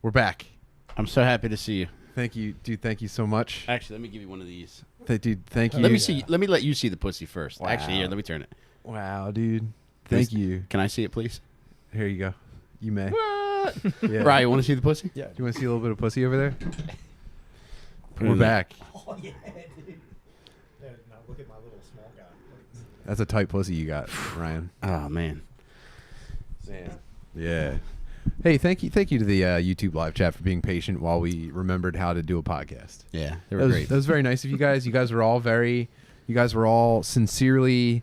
We're back. I'm so happy to see you. Thank you, dude. Thank you so much. Actually, let me give you one of these. Dude, thank you. Let me see. Let me let you see the pussy first. Wow. Actually, here, let me turn it. Wow, dude. Thank you. Can I see it, please? Here you go. You may. What? Yeah. Right, you want to see the pussy? Yeah. Do you want to see a little bit of pussy over there? Put it We're in there. back. Oh, yeah, dude. Now look at my little small guy. That's a tight pussy you got, Ryan. Oh man. Yeah. Hey, thank you to the YouTube live chat for being patient while we remembered how to do a podcast. Yeah, they were great. That was very nice of you guys. You guys were all sincerely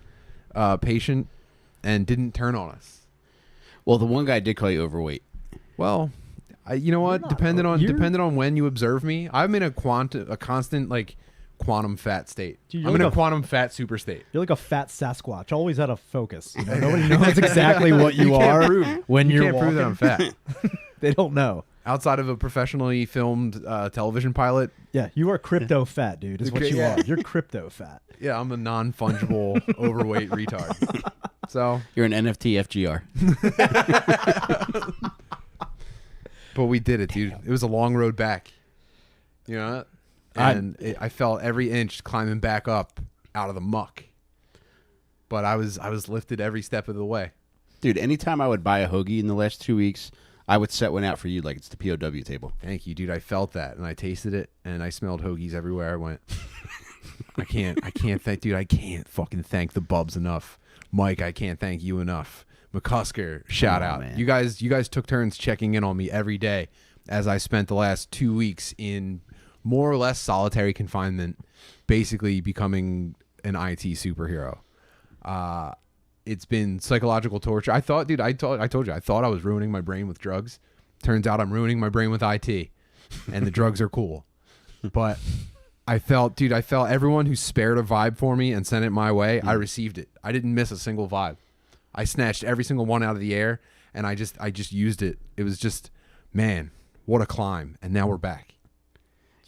patient and didn't turn on us. Well, the one guy did call you overweight. Well, you know what? Depending on when you observe me, I'm in a constant like quantum fat state. Dude, I'm in a quantum fat super state. You're like a fat Sasquatch, always out of focus. You know? Nobody knows exactly what you are when You you're can't prove that I'm fat. They don't know. Outside of a professionally filmed television pilot, Yeah, you are crypto fat, dude. Is what you Yeah. are. You're crypto fat. yeah, I'm a non-fungible overweight retard. So, You're an NFT FGR. but we did it, dude. It was a long road back. You know, and I felt every inch climbing back up out of the muck. But I was lifted every step of the way. Dude, anytime I would buy a hoagie in the last 2 weeks, I would set one out for you like it's the POW table. Thank you, dude. I felt that, and I tasted it, and I smelled hoagies everywhere I went. I can't fucking thank the Bubs enough. Mike, I can't thank you enough. McCusker, shout out. Man. You guys took turns checking in on me every day as I spent the last 2 weeks in more or less solitary confinement, basically becoming an IT superhero. It's been psychological torture. I told you, I thought I was ruining my brain with drugs. Turns out I'm ruining my brain with IT, and the drugs are cool. But I felt everyone who spared a vibe for me and sent it my way, I received it. I didn't miss a single vibe. I snatched every single one out of the air, and I just used it. It was just, man, what a climb. And now we're back.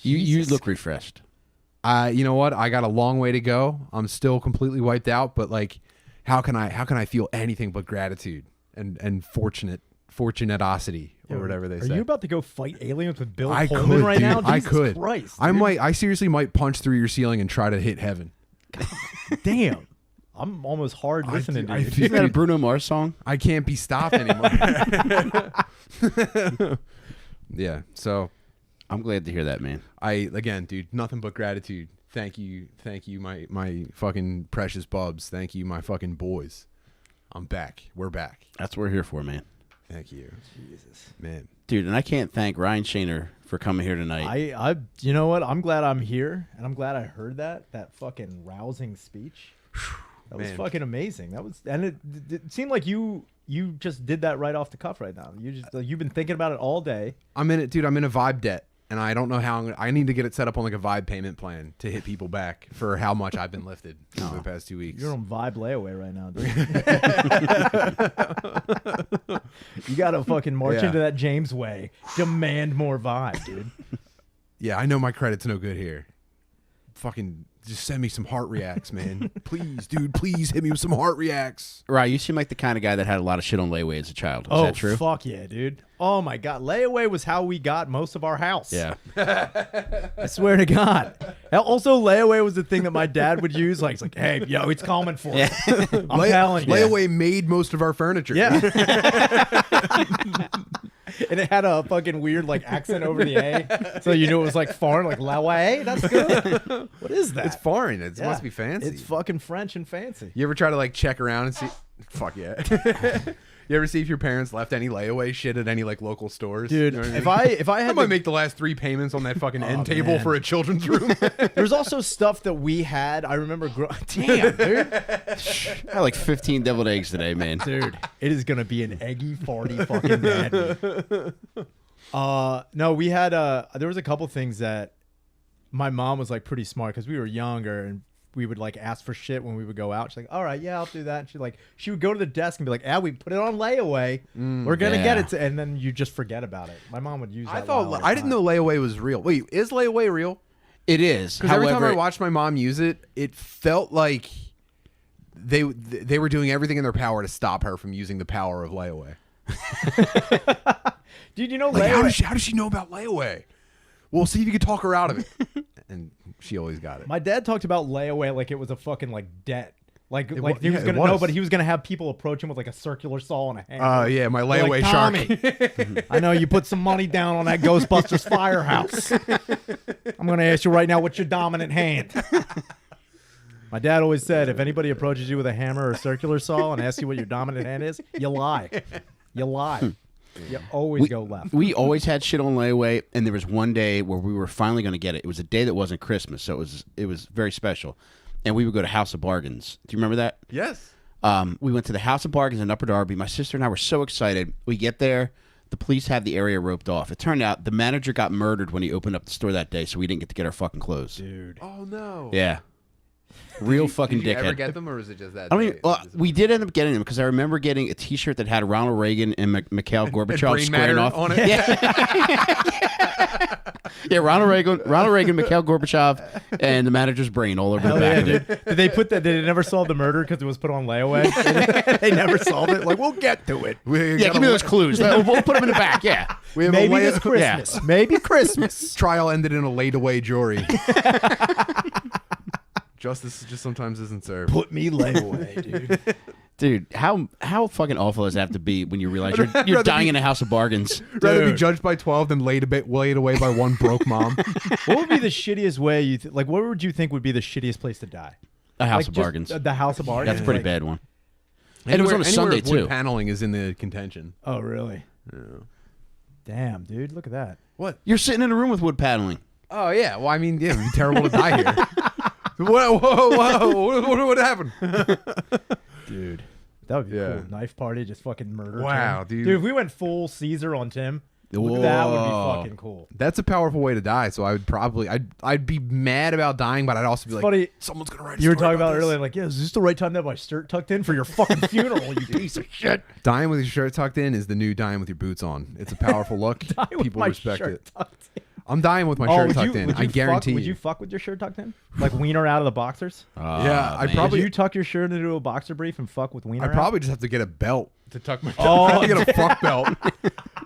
You look refreshed. You know what? I got a long way to go. I'm still completely wiped out, but like, how can I feel anything but gratitude and fortunatosity or whatever they say? Are you about to go fight aliens with Bill I Pullman could, right dude. now? I Jesus could. Christ, I seriously might punch through your ceiling and try to hit heaven. Damn. I'm almost hard listening to you. Isn't that a Bruno Mars song? I can't be stopped anymore. Yeah, so I'm glad to hear that, man. again, dude, nothing but gratitude. Thank you, my fucking precious Bubs. Thank you, my fucking boys. I'm back. We're back. That's what we're here for, man. Thank you, Jesus. man. Dude, and I can't thank Ryan Shaner for coming here tonight. You know what? I'm glad I'm here, and I'm glad I heard that fucking rousing speech. That was Man. fucking amazing. That was, and it seemed like you just did that right off the cuff right now. You've been thinking about it all day. I'm in it, dude. I'm in a vibe debt, and I don't know how. I need to get it set up on like a vibe payment plan to hit people back for how much I've been lifted over the past 2 weeks. You're on vibe layaway right now, dude. You gotta fucking march Yeah. into that James way. Demand more vibe, dude. Yeah, I know my credit's no good here. Fucking just send me some heart reacts, man. Please, dude. Please hit me with some heart reacts. Right, you seem like the kind of guy that had a lot of shit on layaway as a child. Is that true? Fuck yeah, dude. Oh my god, layaway was how we got most of our house. Yeah. I swear to God. Also, layaway was the thing that my dad would use. Like, it's like, hey, yo, it's coming for you. I'm telling you. Layaway made most of our furniture. Yeah. And it had a fucking weird like accent over the A, so you knew it was like foreign, like layaway. That's good. What is that? It's foreign. It Yeah. must be fancy. It's fucking French and fancy. You ever try to like check around and see? Fuck yeah. You ever see if your parents left any layaway shit at any like local stores? Dude, You know what I mean? if I I had might to, make the last 3 payments on that fucking end table man. for a children's room. there's also stuff that we had. I remember. Damn, dude. I had like 15 deviled eggs today, man. Dude, it is gonna be an eggy, farty fucking daddy. No, we had there was a couple things that my mom was like pretty smart because we were younger and we would like ask for shit when we would go out. She's like, all right, yeah, I'll do that. And she would go to the desk and be like, we put it on layaway. We're gonna get it, and then you just forget about it. My mom would use that. I didn't know layaway was real. Wait, is layaway real? It is. Because every time I watched my mom use it, it felt like they were doing everything in their power to stop her from using the power of layaway. Dude, you know, Like, layaway. how does she know about layaway? Well, see if you can talk her out of it. And she always got it. My dad talked about layaway like it was a fucking like debt. Like he was yeah, it gonna was. no, but he was gonna have people approach him with like a circular saw and a hammer. Yeah, my They're layaway like, shark. Tommy, I know you put some money down on that Ghostbusters firehouse. I'm gonna ask you right now, what's your dominant hand? My dad always said, if anybody approaches you with a hammer or a circular saw and asks you what your dominant hand is, you lie. You lie. You always go left. We always had shit on layaway, and there was one day where we were finally going to get it. It was a day that wasn't Christmas, so it was very special. And we would go to House of Bargains. Do you remember that? Yes. We went to the House of Bargains in Upper Darby. My sister and I were so excited. We get there. The police had the area roped off. It turned out the manager got murdered when he opened up the store that day, so we didn't get to get our fucking clothes. Dude. Oh, no. Yeah. Real fucking Did you dickhead. ever get them, or was it just that I mean, day? we did end up getting them because I remember getting a T-shirt that had Ronald Reagan and Mikhail Gorbachev brain squaring matter off on it? Yeah, Ronald Reagan, Mikhail Gorbachev, and the manager's brain all over the back of it. Did they put that? Did it never solve the murder because it was put on layaway? They never solved it. Like, we'll get to it. Yeah, give me those clues. We'll put them in the back. Yeah. We have Maybe a this Christmas. Maybe Christmas. Trial ended in a laid-away jury. Justice just sometimes isn't served. Put me layaway, dude. Dude, how fucking awful does that have to be when you realize you're rather dying be- in a house of bargains? Rather be Dude. judged by 12 than laid away by one broke mom. What would be the shittiest way you like? What would you think would be the shittiest place to die? A house Like, of just, bargains. the House of Bargains. That's a pretty Like, bad one. And it was on a Anywhere Sunday with wood too. paneling is in the contention. Oh, really? Yeah. Damn, dude, look at that. What? You're sitting in a room with wood paneling. Oh, yeah. Well, I mean, yeah, it'd be terrible to die here. Whoa. What happened? Dude, that would be Yeah. cool. Knife party, just fucking murder. Wow, Tim. dude. Dude, if we went full Caesar on Tim, that would be Whoa. fucking cool. That's a powerful way to die. So I would probably, I'd be mad about dying, but I'd also be like, Funny, someone's gonna write. A you were story talking about this. earlier, like, yeah, is this the right time to have my shirt tucked in for your fucking funeral, you piece of shit? Dying with your shirt tucked in is the new dying with your boots on. It's a powerful look. Die with People my respect shirt it. tucked in. I'm dying with my shirt would tucked you, in. would I you guarantee fuck, Would you fuck with your shirt tucked in? Like wiener out of the boxers? Yeah, I'd man. probably- Would you tuck your shirt into a boxer brief and fuck with wiener I out? probably just have to get a belt to tuck my. Oh, I have to get a fuck belt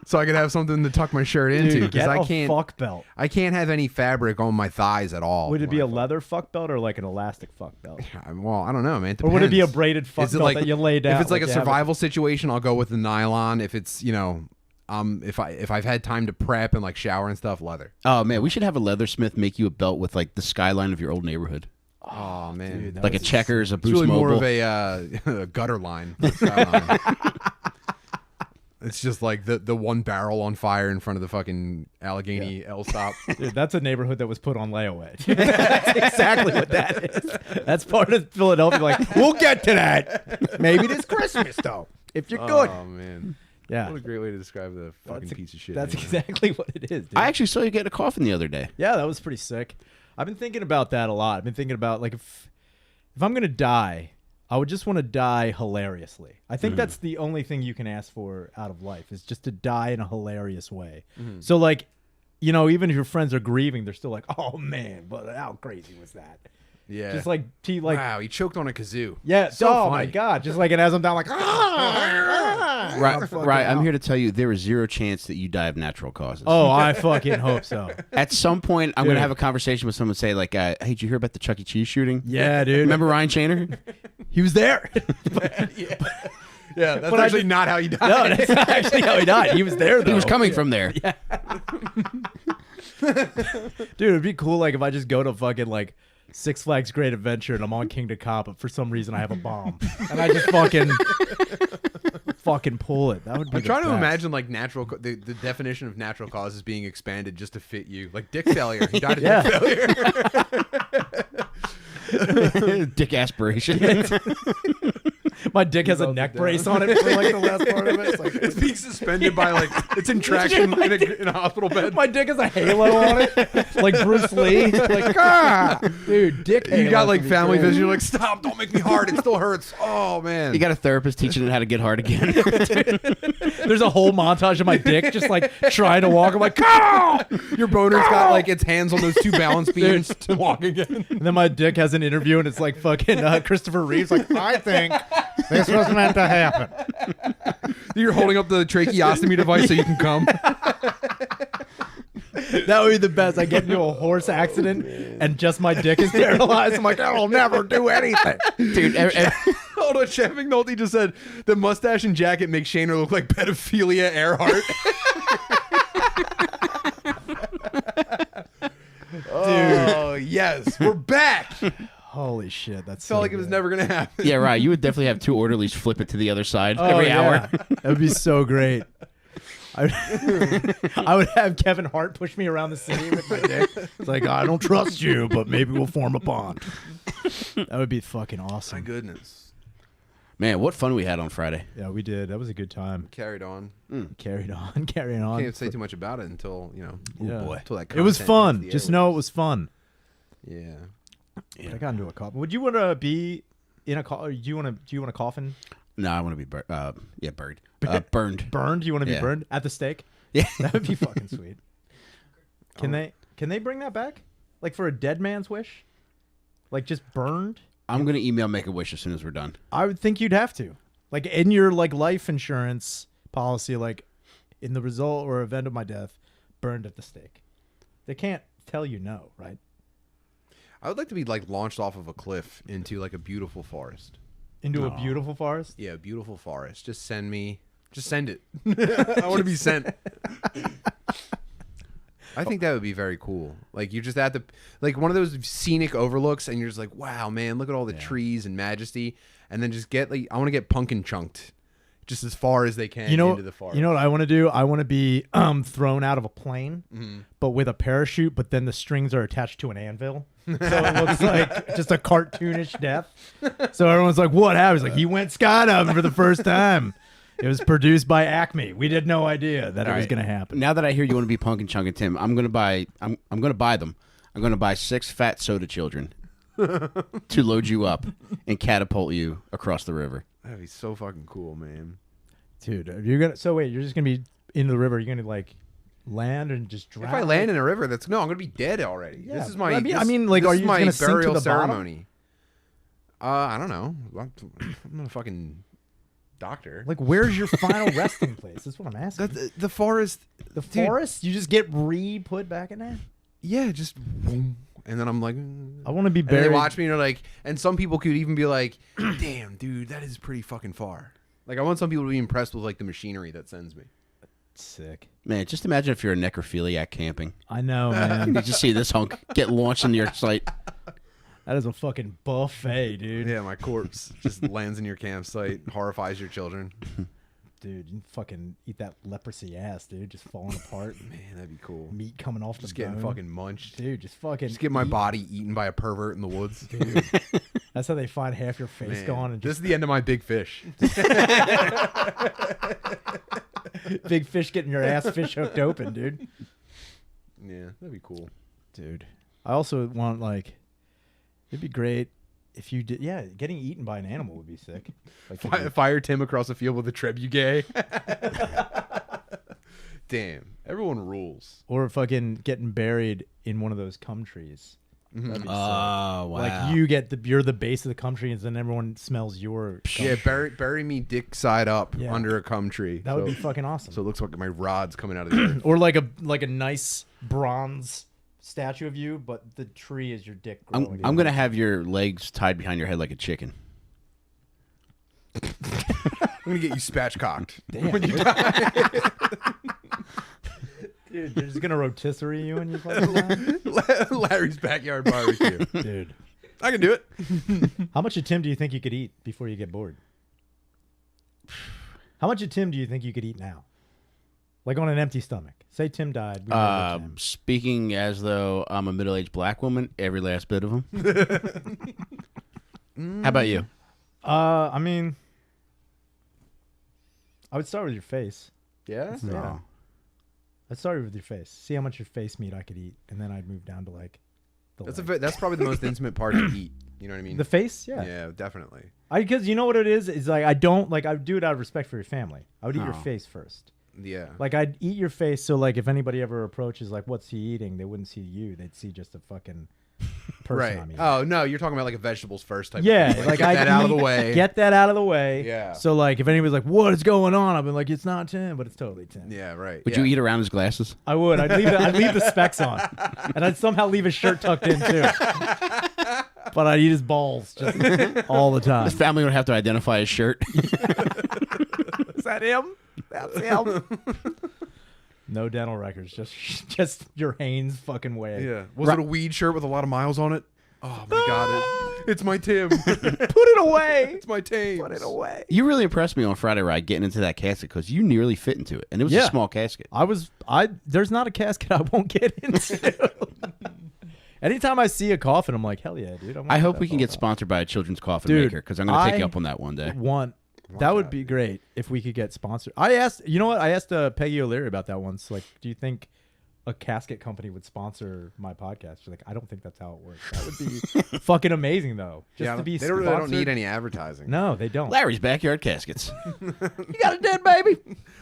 so I can have something to tuck my shirt into Dude, because get I a can't. fuck belt. I can't have any fabric on my thighs at all. Would it be when a I fuck. leather fuck belt or like an elastic fuck belt? Well, I don't know, man. Or would it be a Depends. braided fuck Is it belt like that you lay down? If it's like a you have it- survival situation, I'll go with the nylon. If it's if I've had time to prep and like shower and stuff, leather. Oh man, we should have a leathersmith make you a belt with like the skyline of your old neighborhood, Oh man, dude, that like a was- Checkers, a it's Boost really Mobile. more of a gutter line. It's just like the one barrel on fire in front of the fucking Allegheny L stop. Dude, that's a neighborhood that was put on layaway. That's exactly what that is. That's part of Philadelphia. Like, we'll get to that. Maybe this Christmas, though, if you're good. Oh man, Yeah. what a great way to describe the fucking That's, piece of shit. that's neighborhood. exactly what it is, dude. I actually saw you get a coffin the other day. Yeah, that was pretty sick. I've been thinking about that a lot. I've been thinking about, like, if I'm going to die, I would just want to die hilariously. I think that's the only thing you can ask for out of life is just to die in a hilarious way. So, like, you know, even if your friends are grieving, they're still like, oh, man, but how crazy was that? Yeah. Just like, Wow, he choked on a kazoo. yeah, So oh, my funny. God. Just like, and as I'm down, like, Right, I'm here to tell you there is zero chance that you die of natural causes. Oh, I fucking hope so. At some point, I'm Dude. gonna have a conversation with someone and say like, "Hey, did you hear about the Chuck E. Cheese shooting? Yeah, dude. Remember Ryan Shaner? He was there. Yeah, that's But I actually did- not how you died. No, that's not actually how he died. He was there, though. He was coming from there. Dude, it'd be cool, like, if I just go to fucking, like, Six Flags Great Adventure and I'm on King to Cop, but for some reason I have a bomb. And I just fucking pull it. That would be I'm the trying to best. imagine like the definition of natural causes being expanded just to fit you. Like dick failure. He died of Yeah. dick failure. Dick aspiration. My dick has a Melted neck down. brace on it for, like, the last part of it. It's like, It's being suspended by like it's in traction in a hospital bed. my dick has a halo on it. Like Bruce Lee. Like, dude, dick You halo got can like be family great. vision. You're like, stop! Don't make me hard. It still hurts. Oh man. You got a therapist teaching it how to get hard again. There's a whole montage of my dick just, like, trying to walk. I'm like, Your boner's got like its hands on those two balance beams to walk again. and then my dick has an interview and it's like fucking Christopher Reeves. Like, I think this was meant to happen. You're holding up the tracheostomy device so you can come. That would be the best. I get into a horse accident and just my dick is sterilized. I'm like, that'll never do anything. Dude, Hold on, Chef McNulty just said the mustache and jacket makes Shaner look like pedophilia Earhart. Oh, yes. We're back. Holy shit. That's Felt so like it was good. never going to happen. yeah, right. You would definitely have 2 orderlies flip it to the other side Oh, every yeah. hour. That would be so great. I would have Kevin Hart push me around the city with my dick. It's like, I don't trust you, but maybe we'll form a bond. That would be fucking awesome. My goodness. Man, what fun we had on Friday. Yeah, we did. That was a good time. Carried on. Carried on, carrying on. Can't say too much about it until, Yeah. until that It was content fun. hits the Just know it airwaves. was fun. Yeah. I got into a coffin. Would you want to be in a coffin? Do you want a coffin? No, I want to be burned. Burned. Burned? You want to be Yeah. burned at the stake? Yeah. That would be fucking sweet. Can they bring that back? Like for a dead man's wish? Like just burned? I'm going to email Make-A-Wish as soon as we're done. I would think you'd have to. Like in your like life insurance policy, like in the result or event of my death, burned at the stake. They can't tell you no, right? I would like to be like launched off of a cliff into like a beautiful forest. Into a beautiful forest? Yeah, a beautiful forest. Just send it. I want to be sent. I think that would be very cool. Like you're just at the like one of those scenic overlooks, and you're just like, wow, man, look at all the trees and majesty, and then just get like I want to get pumpkin chunked, just as far as they can into the forest. You know what I want to do? I want to be thrown out of a plane, but with a parachute, but then the strings are attached to an anvil. So it looks like just a cartoonish death. So everyone's like, what happened? He's like, he went skydiving for the first time. It was produced by Acme. We had no idea that it was going to happen. Now that I hear you want to be Punk and Chunk and Tim, I'm gonna buy them. I'm gonna buy 6 fat soda children to load you up and catapult you across the river. That'd be so fucking cool, man. Dude, you're just going to be into the river. You're going to like land and just drown. If I land in a river, I'm gonna be dead already. Yeah, This is my. I mean, like, this are is you my gonna sink to burial the bottom? ceremony? I don't know. I'm not a fucking doctor. Like, where's your final resting place? That's what I'm asking. The forest. The dude, forest? You just get put back in there? Yeah, just boom. And then I'm like, I want to be and buried. they watch me and they're like, and some people could even be like, damn, dude, that is pretty fucking far. Like, I want some people to be impressed with like the machinery that sends me. Sick. Man, just imagine if you're a necrophiliac camping. I know, man. You just see this hunk get launched into your sight. That is a fucking buffet, dude. Yeah, my corpse just lands in your campsite, horrifies your children. Dude, you fucking eat that leprosy ass, dude. Just falling apart. Man, that'd be cool. Meat coming off Just the getting bone. fucking munched. Dude, Just get my body eaten by a pervert in the woods. Dude. That's how they find half your face Man, gone. And this just is the end of my big fish. big fish getting your ass fish hooked open, dude. Yeah, that'd be cool. Dude. I also want, like, it'd be great if you did. Yeah, getting eaten by an animal would be sick. Like, Fire Tim across the field with a trebuchet. Damn, everyone rules. or fucking getting buried in one of those cum trees. That'd be sick. Oh, wow. Like you're the base of the cum tree, and then everyone smells your cum. Yeah, bury me dick side up Yeah. under a cum tree. That would be fucking awesome. So it looks like my rod's coming out of the earth. Or like a nice bronze statue of you, but the tree is your dick growing. I'm going to have your legs tied behind your head like a chicken. I'm gonna get you spatchcocked. Damn, When you dude. die. Dude, they're just gonna rotisserie you and you fucking die? Larry's backyard barbecue. Dude. I can do it. How much of Tim do you think you could eat before you get bored? How much of Tim do you think you could eat now? Like on an empty stomach. Say Tim died. we know Tim. Speaking as though I'm a middle-aged black woman, every last bit of them. How about you? I mean, I would start with your face. Yeah. Yeah. I'd start with your face. See how much your face meat I could eat, and then I'd move down to like the leg. That's probably the most intimate part to eat. You know what I mean? The face, yeah. Yeah, definitely. Because you know what it is? It's like I don't like I would do it out of respect for your family. I would eat your Oh. face first. Yeah. Like I'd eat your face, so like if anybody ever approaches, like, what's he eating? They wouldn't see you. They'd see just a fucking person. Right. I'm eating. Oh no, you're talking about like a vegetables first type. Yeah, of thing. like get I that out of the way. Get that out of the way. Yeah. So like, if anybody's like, "What is going on?" I've been like, "It's not Tim, but it's totally Tim." Yeah, right. Would yeah. you eat around his glasses? I would. I'd leave the specs on, and I'd somehow leave his shirt tucked in too. But I'd eat his balls just all the time. His family would have to identify his shirt. Is that him? That's him. No dental records, just your Hanes fucking way. Yeah. Was it a weed shirt with a lot of miles on it? Oh my god, it's my Tim. Put it away. It's my Tim. Put it away. You really impressed me on Friday ride getting into that casket because you nearly fit into it, and it was a small casket. There's not a casket I won't get into. Anytime I see a coffin, I'm like, hell yeah, dude. I hope we can get sponsored by a children's coffin Dude, maker because I'm going to take you up on that one day. That would be great if we could get sponsored. I asked Peggy O'Leary about that once. Like, do you think a casket company would sponsor my podcast? She's like, I don't think that's how it works. That would be fucking amazing, though. Just to be they sponsored. don't need any advertising. No, they don't. Larry's Backyard Caskets. You got a dead baby.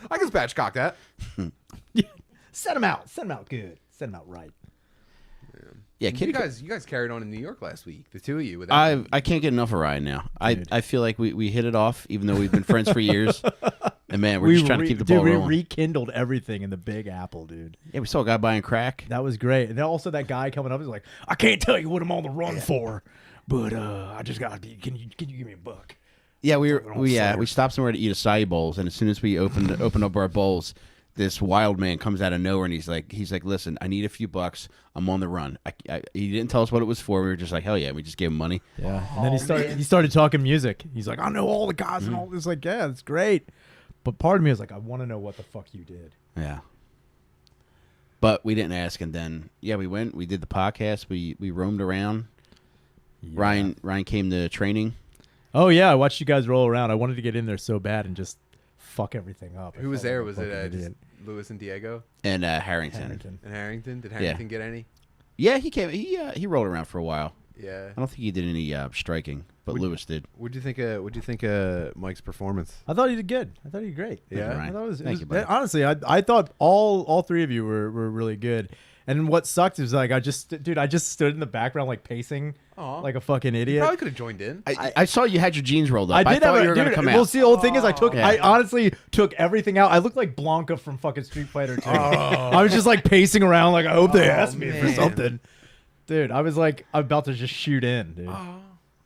I can spatchcock that. Set him out. Set him out good. Set him out right. Yeah, You guys carried on in New York last week, the two of you. With I can't get enough of Ryan now. I feel like we hit it off, even though we've been friends for years. And man, we're just trying to keep the ball rolling. We rekindled everything in the Big Apple, dude. Yeah, we saw a guy buying crack. That was great. And then also that guy coming up is like, I can't tell you what I'm on the run for, but I just gotta be. Can you give me a buck? Yeah, we stopped somewhere to eat acai bowls, and as soon as we opened up our bowls, this wild man comes out of nowhere, and he's like, listen, I need a few bucks. I'm on the run. He didn't tell us what it was for. We were just like, hell yeah. We just gave him money. Yeah. And then he started talking music. He's like, I know all the guys and all this. Like, yeah, that's great. But part of me was like, I want to know what the fuck you did. Yeah. But we didn't ask, and then we went. We did the podcast. We roamed around. Yeah. Ryan came to training. Oh yeah, I watched you guys roll around. I wanted to get in there so bad and just fuck everything up. Who was there? Was it just Lewis and Diego And Harrington. and Harrington? Did Harrington get any? Yeah, he came. He rolled around for a while. Yeah. I don't think he did any striking, but Lewis did. What'd you think of Mike's performance? I thought he did good. I thought he did great. Yeah. I thought it was, Thank you, buddy. honestly, I thought all three of you were really good. And what sucked is like I just stood in the background like pacing like a fucking You idiot. probably could have joined in. I saw you had your jeans rolled up. I did thought have you were going to come Well, out. see, the whole thing is Yeah. I honestly took everything out. I looked like Blanca from fucking Street Fighter 2. I was just like pacing around like I hope they ask me for man. something. Dude, I was like I'm about to just shoot in, dude.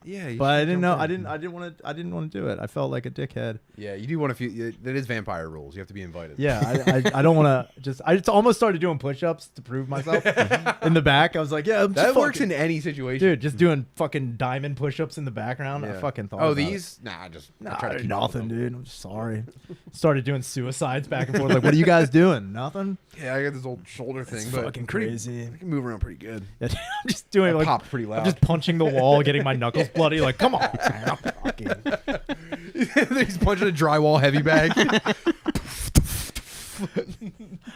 Yeah. But I didn't know. I didn't want to do it. I felt like a dickhead. Yeah, you do want to. That is vampire rules. You have to be invited. Yeah, I don't want to just. I just almost started doing push-ups to prove myself in the back. I was like, yeah, I'm just That works fucking- in any situation. dude. Just doing fucking diamond push-ups in the background. I Yeah. fucking thought. Oh, about these? Nah, I try to keep up with nothing, them. dude. I'm sorry. Started doing suicides back and forth. Like, what are you guys doing? Nothing. Yeah, I got this old shoulder thing, but Fucking crazy. I can move around pretty good. I'm just doing I like popped pretty loud. I'm just punching the wall, getting my knuckles bloody. Like, come on. I'm fucking- He's punching a drywall heavy bag.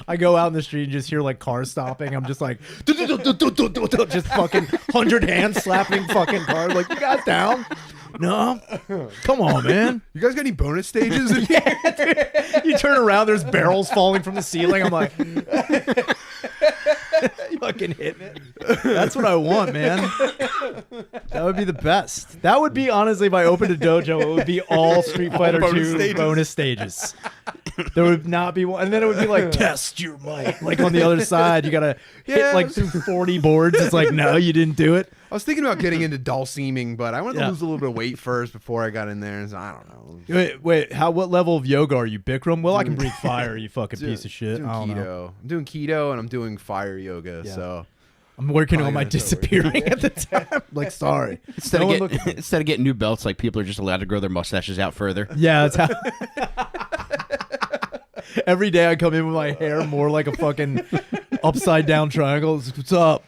I go out in the street and just hear like cars stopping. I'm just like, just fucking 100 hands slapping fucking cars. Like, you guys down? No. Come on, man. You guys got any bonus stages? You turn around, there's barrels falling from the ceiling. I'm like, fucking hitting it. That's what I want, man. That would be the best. That would be, honestly, if I opened a dojo, it would be all Street Fighter 2 bonus stages. There would not be one. And then it would be like, test your might. Like on the other side, you got to hit like through 40 boards. It's like, no, you didn't do it. I was thinking about getting into dulciming, but I wanted to lose a little bit of weight first before I got in there. So I don't know. Wait, what level of yoga are you, Bikram? Well, I can breathe fire, you fucking piece of shit. Doing I don't keto. know. I'm doing keto and I'm doing fire yoga. Yeah. So I'm working on Probably my gonna start disappearing at the time. Like, sorry. Instead, No one of look- instead of getting new belts, like people are just allowed to grow their mustaches out further. Yeah, that's how. Every day I come in with my hair more like a fucking upside down triangle. What's up?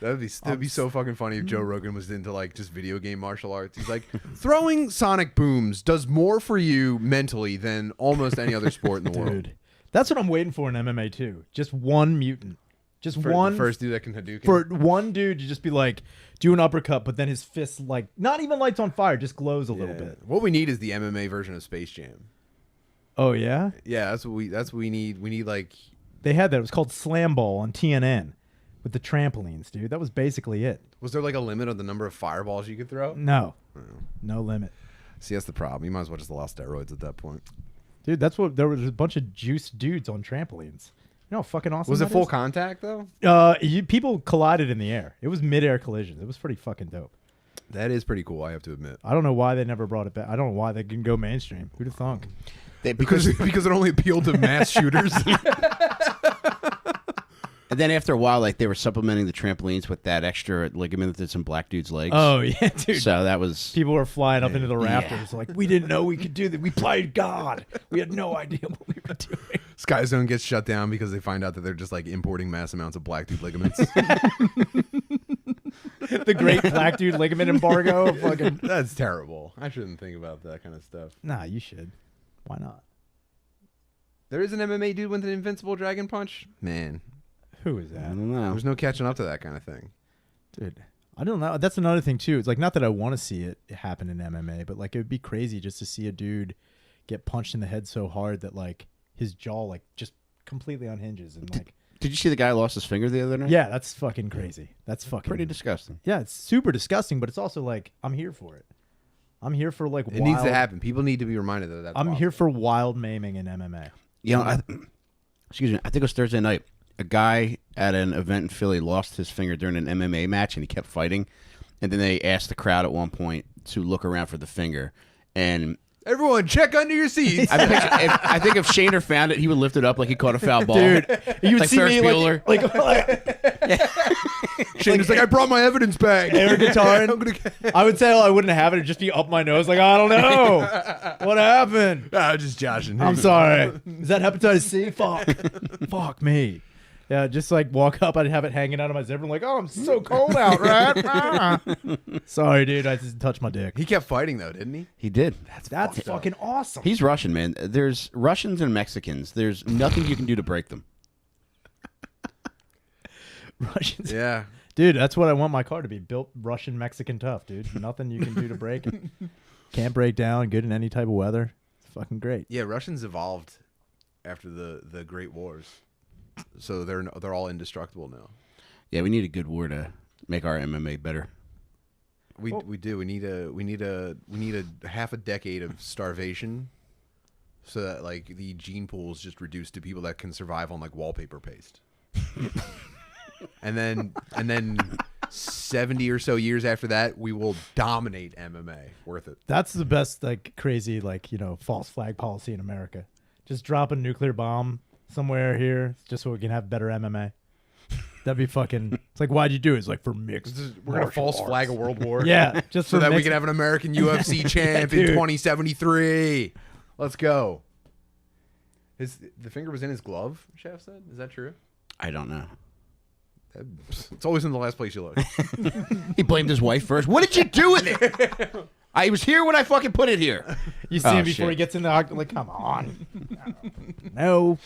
that'd be so fucking funny if Joe Rogan was into like just video game martial arts. He's like, throwing sonic booms does more for you mentally than almost any other sport in the world. Dude, that's what I'm waiting for in MMA too. Just one mutant. Just For one the first dude that can Hadouken. for one dude to just be like, do an uppercut, but then his fist like not even lights on fire, just glows a little bit. What we need is the MMA version of Space Jam. Oh yeah? Yeah, that's what we need. We need like They had that. It was called Slam Ball on TNN. with the trampolines, dude. That was basically it. Was there like a limit on the number of fireballs you could throw? No, no limit, See, that's the problem. You might as well just allow steroids at that point. dude. That's what there was a bunch of juiced dudes on trampolines. You know how fucking awesome. Was it that full is? contact though? People collided in the air. It was mid-air collisions. It was pretty fucking dope. That is pretty cool, I have to admit. I don't know why they never brought it back. I don't know why they didn't go mainstream. Who'd have thunk? Because it only appealed to mass shooters. And then after a while, like they were supplementing the trampolines with that extra ligament that's in black dudes' legs. Oh yeah, dude. So that was People were flying up into the rafters like, we didn't know we could do that. We played God. We had no idea what we were doing. Sky Zone gets shut down because they find out that they're just like importing mass amounts of black dude ligaments. The great black dude ligament embargo. Fucking. That's terrible. I shouldn't think about that kind of stuff. Nah, you should. Why not? There is an MMA dude with an invincible dragon punch. Man, Who is I that? don't know. there's no catching up to that kind of thing. Dude, I don't know. That's another thing too. It's like not that I want to see it happen in MMA, but like it would be crazy just to see a dude get punched in the head so hard that like his jaw like just completely unhinges and like Did you see the guy who lost his finger the other night? yeah, that's fucking crazy. That's fucking Pretty disgusting. yeah, it's super disgusting, but it's also like I'm here for it. I'm here for like It needs to happen. People need to be reminded that that's I'm here possible. for wild maiming in MMA. You know, excuse me. I think it was Thursday night. A guy at an event in Philly lost his finger during an MMA match, and he kept fighting. And then they asked the crowd at one point to look around for the finger. And Everyone, check under your seats. I think if Shaner found it, he would lift it up like he caught a foul ball. Dude, you would Like see Ferris me Bueller. like Shane's like, I brought my evidence bag. air guitar. I would say I wouldn't have it. It'd just be up my nose. Like, I don't know. What happened? Just joshing. I'm sorry. Is that hepatitis C? Fuck. Fuck me. Yeah, just like walk up. I'd have it hanging out of my zipper. I'm like, oh, I'm so cold out, right? Ah. Sorry, dude. I just touched my dick. He kept fighting though, didn't he? He did. That's fucking awesome. He's Russian, man. There's Russians and Mexicans. There's nothing you can do to break them. Russians. Yeah. Dude, that's what I want my car to be. Built Russian, Mexican tough, dude. Nothing you can do to break it. Can't break down. Good in any type of weather. It's fucking great. Yeah, Russians evolved after the Great Wars. So they're all indestructible now. Yeah, we need a good war to make our MMA better. We do. We need a half a decade of starvation, so that like the gene pool is just reduced to people that can survive on like wallpaper paste. and then 70 or so years after that, we will dominate MMA. Worth it. That's the best, like, crazy, like, you know, false flag policy in America. Just drop a nuclear bomb somewhere here just so we can have better MMA. That'd be fucking. It's like, why'd you do it? It's like for mixed. We're gonna martial false arts. flag a world war. Yeah, just so for that we mixed- can have an American UFC champ in dude. 2073. Let's go. The finger was in his glove. Chef said, "Is that true?" I don't know. It's always in the last place you look. He blamed his wife first. What did you do with it? I was here when I fucking put it here. You see Oh, him before shit. he gets in the octagon. Like, come on. No.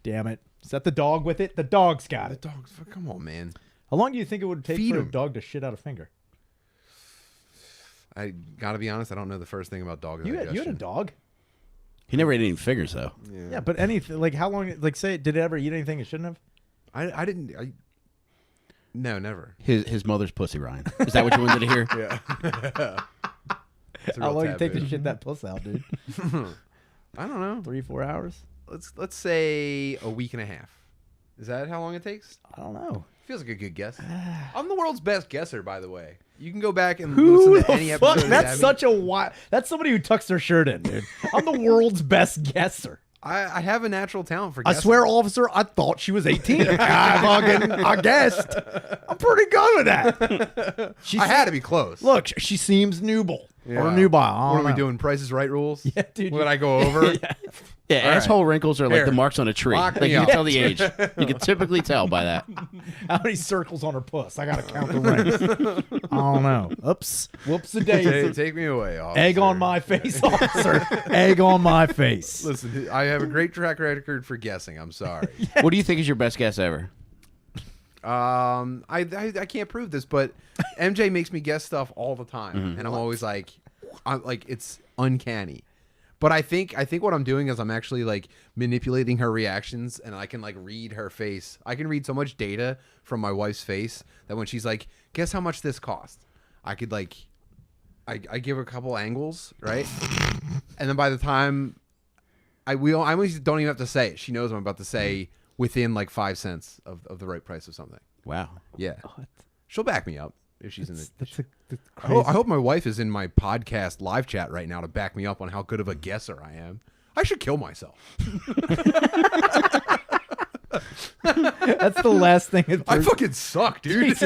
Damn it. Is that the dog with it? The dog's got it. Dogs, come on, man. How long do you think it would take Feed for a him. dog to shit out a finger? I gotta be honest. I don't know the first thing about dog You had a digestion. dog? He never ate any fingers, though. Yeah, but anything, like, how long, like, say, did it ever eat anything it shouldn't have? I didn't. No, never. His mother's pussy, Ryan. Is that what you wanted to hear? Yeah. It's a How real long did it take taboo. to shit that puss out, dude? I don't know. 3-4 hours? Let's say a week and a half. Is that how long it takes? I don't know. Feels like a good guess. I'm the world's best guesser, by the way. You can go back and Who listen to any the fuck? episode. of That's Abby. such a wild. That's somebody who tucks their shirt in, dude. I'm the world's best guesser. I have a natural talent for I guessing. swear, officer, I thought she was 18. I guessed. I'm pretty good with that. I had to be close. Look, she seems nubile. Yeah. Or nubile. I What don't are we know. doing? Price is Right rules? Yeah, dude. What did I go over? Yeah, All right. asshole wrinkles are like Here. the marks on a tree. Lock Like me you can up. tell the age. You can typically tell by that. How many circles on her puss? I got to count the rings. I don't know. Oops. Whoops a daisy. Take me away, officer. Egg on my face, officer. Egg on my face. Listen, I have a great track record for guessing. I'm sorry. What do you think is your best guess ever? I can't prove this, but MJ makes me guess stuff all the time, Mm-hmm. and I'm always like, it's uncanny. But I think what I'm doing is I'm actually like manipulating her reactions, and I can like read her face. I can read so much data from my wife's face that when she's like, "Guess how much this cost?" I could like, I give her a couple angles, right? And then by the time I almost don't even have to say it. She knows what I'm about to say within like 5 cents of the right price of something. Wow. Yeah. She'll back me up if she's in the. That's I hope my wife is in my podcast live chat right now to back me up on how good of a guesser I am. I should kill myself. That's the last thing. I fucking suck, dude.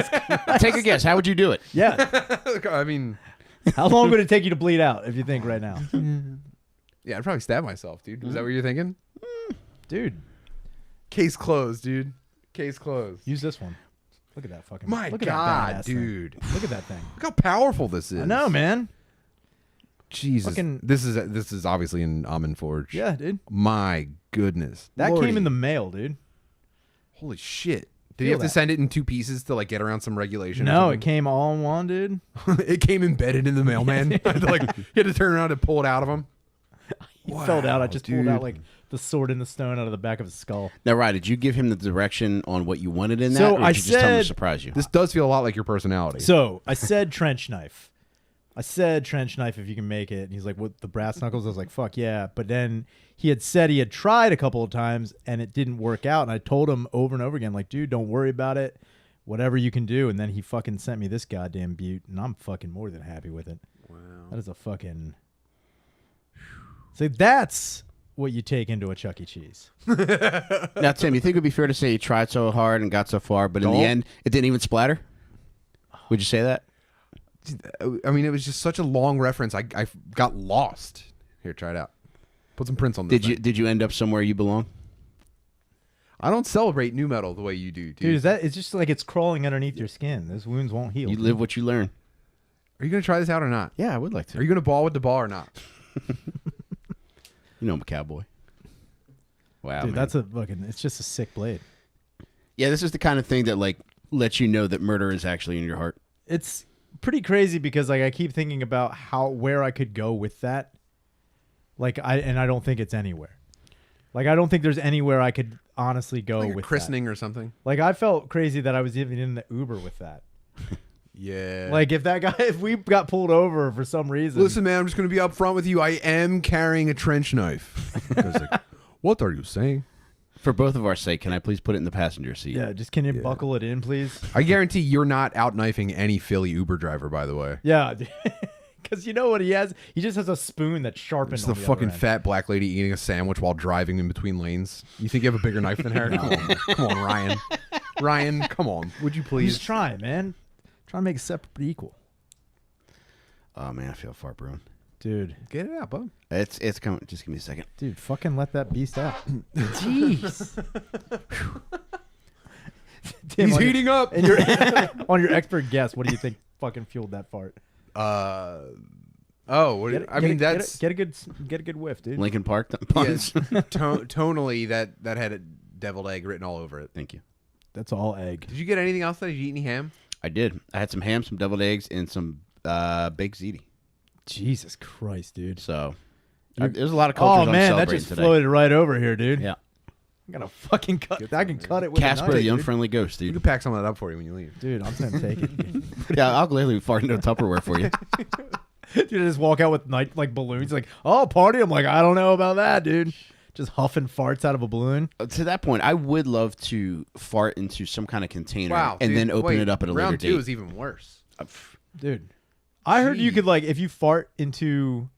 Take a guess. How would you do it? Yeah. I mean, How long would it take you to bleed out if you think right now? yeah, I'd probably stab myself, dude. Is that what you're thinking? Dude, Case closed, dude. Case closed. use this one. Look at that fucking. My look at God, that badass thing. dude. Look at that thing. Look how powerful this is. I know, man. Jesus. Fucking- This is obviously an almond forge. Yeah, dude. My goodness. That Lordy. came in the mail, dude. Holy shit. Did you Feel have to that. send it in 2 pieces to like get around some regulation? or No, something? it came all in one, dude. It came embedded in the mailman. I had to, like, he had to turn around and pull it out of him. He fell out. I just pulled out dude. like the sword in the stone out of the back of his skull. Now, Ryan, did you give him the direction on what you wanted in that, So or did I you just tell him to said- surprise you? This does feel a lot like your personality. So I said trench knife. I said trench knife if you can make it. And he's like, what, the brass knuckles? I was like, fuck yeah. But then he had said he had tried a couple of times and it didn't work out. And I told him over and over again, like, dude, don't worry about it. Whatever you can do. And then he fucking sent me this goddamn butte. And I'm fucking more than happy with it. Wow. That is a fucking. So that's what you take into a Chuck E. Cheese. Now, Tim, you think it would be fair to say you tried so hard and got so far, but in the Don't. end, it didn't even splatter? Would you say that? I mean, it was just such a long reference. I got lost. Here, try it out. Put some prints on this. Did you end up somewhere you belong? I don't celebrate new metal the way you do, dude. Dude, is that? It's just like it's crawling underneath your skin. Those wounds won't heal. You dude. live what you learn. Are you gonna try this out or not? Yeah, I would like to. Are you gonna ball with the ball or not? You know I'm a cowboy. Wow, Dude, man. that's a fucking. It's just a sick blade. Yeah, this is the kind of thing that like lets you know that murder is actually in your heart. It's pretty crazy because like I keep thinking about where I could go with that. Like I don't think it's anywhere. Like I don't think there's anywhere I could honestly go Like a with christening or something. That. Like I felt crazy that I was even in the Uber with that. Yeah. Like if we got pulled over for some reason. Listen, man, I'm just gonna be upfront with you. I am carrying a trench knife. I was like, what are you saying? For both of our sake, can I please put it in the passenger seat? Yeah, just can you buckle it in, please? I guarantee you're not out knifing any Philly Uber driver, by the way. Yeah, because you know what he has? He just has a spoon that's sharpened. It's on the the fucking other end. fat black lady eating a sandwich while driving in between lanes. You think you have a bigger knife than her? Come on, Ryan. Ryan, come on. Would you He's please? trying, man. Trying to make it separate but equal. Oh man, I feel fart brewing. Dude, Get it out, bub. It's coming. Just give me a second. dude, fucking let that beast out. Jeez. Tim, He's on your- heating up. And your on your expert guess, what do you think fucking fueled that fart? Oh, what, Get it- I get mean, it- that's get a good whiff, dude. Lincoln Park yes, puns. tonally that had a deviled egg written all over it. Thank you. That's all egg. Did you get anything else? Did you eat any ham? I did. I had some ham, some deviled eggs, and some baked ziti. Jesus Christ, dude. So there's a lot of cultures Oh man, I'm that celebrating just today. floated right over here, dude. Yeah. I'm gonna fucking cut. I can cut it with Casper, a knife, the dude. unfriendly ghost, We dude. can pack some of that up for you when you leave. Dude, I'm gonna take it. Dude, Yeah, I'll gladly fart into a Tupperware for you. I just walk out with like balloons. Like, oh, party. I'm like, I don't know about that, dude. Just huffing farts out of a balloon. To that point, I would love to fart into some kind of container and dude, then open wait, it up at a later round two date. is even worse. Dude, I heard you Jeez. could like if you fart into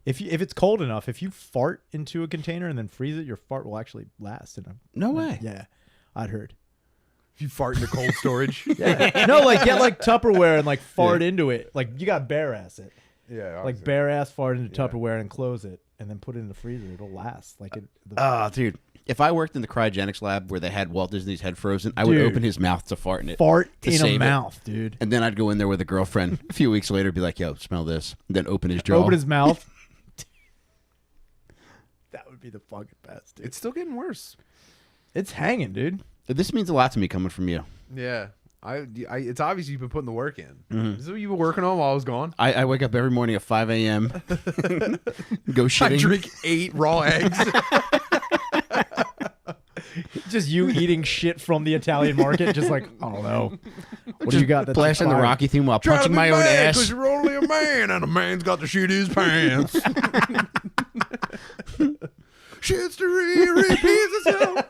if it's cold enough, if you fart into a container and then freeze it, your fart will actually last. No way. Yeah, I'd heard. If you fart into cold storage. Yeah. No, like get like Tupperware and like fart into it. Like you got bare ass it. Yeah. Like bare ass fart into Tupperware and close it and then put it in the freezer. It'll last. Like it. Dude. If I worked in the cryogenics lab where they had Walt Disney's head frozen, I would Dude. open his mouth to fart in it. Fart to in a save it. mouth, dude. And then I'd go in there with a girlfriend a few weeks later, be like, yo, smell this. And then open his jaw. Open his mouth. That would be the fucking best, dude. It's still getting worse. It's hanging, dude. This means a lot to me coming from you. Yeah. It's obvious you've been putting the work in. This is what you've been working on while I was gone. I wake up every morning at 5 a.m. Go shitting. I drink 8 raw eggs. Just you eating shit from the Italian market, just like, I don't know. What do you got that's Blasting the expired? Rocky theme while punching my own ass. Because you're only a man, and a man's got to shit his pants. Shits to repeats itself.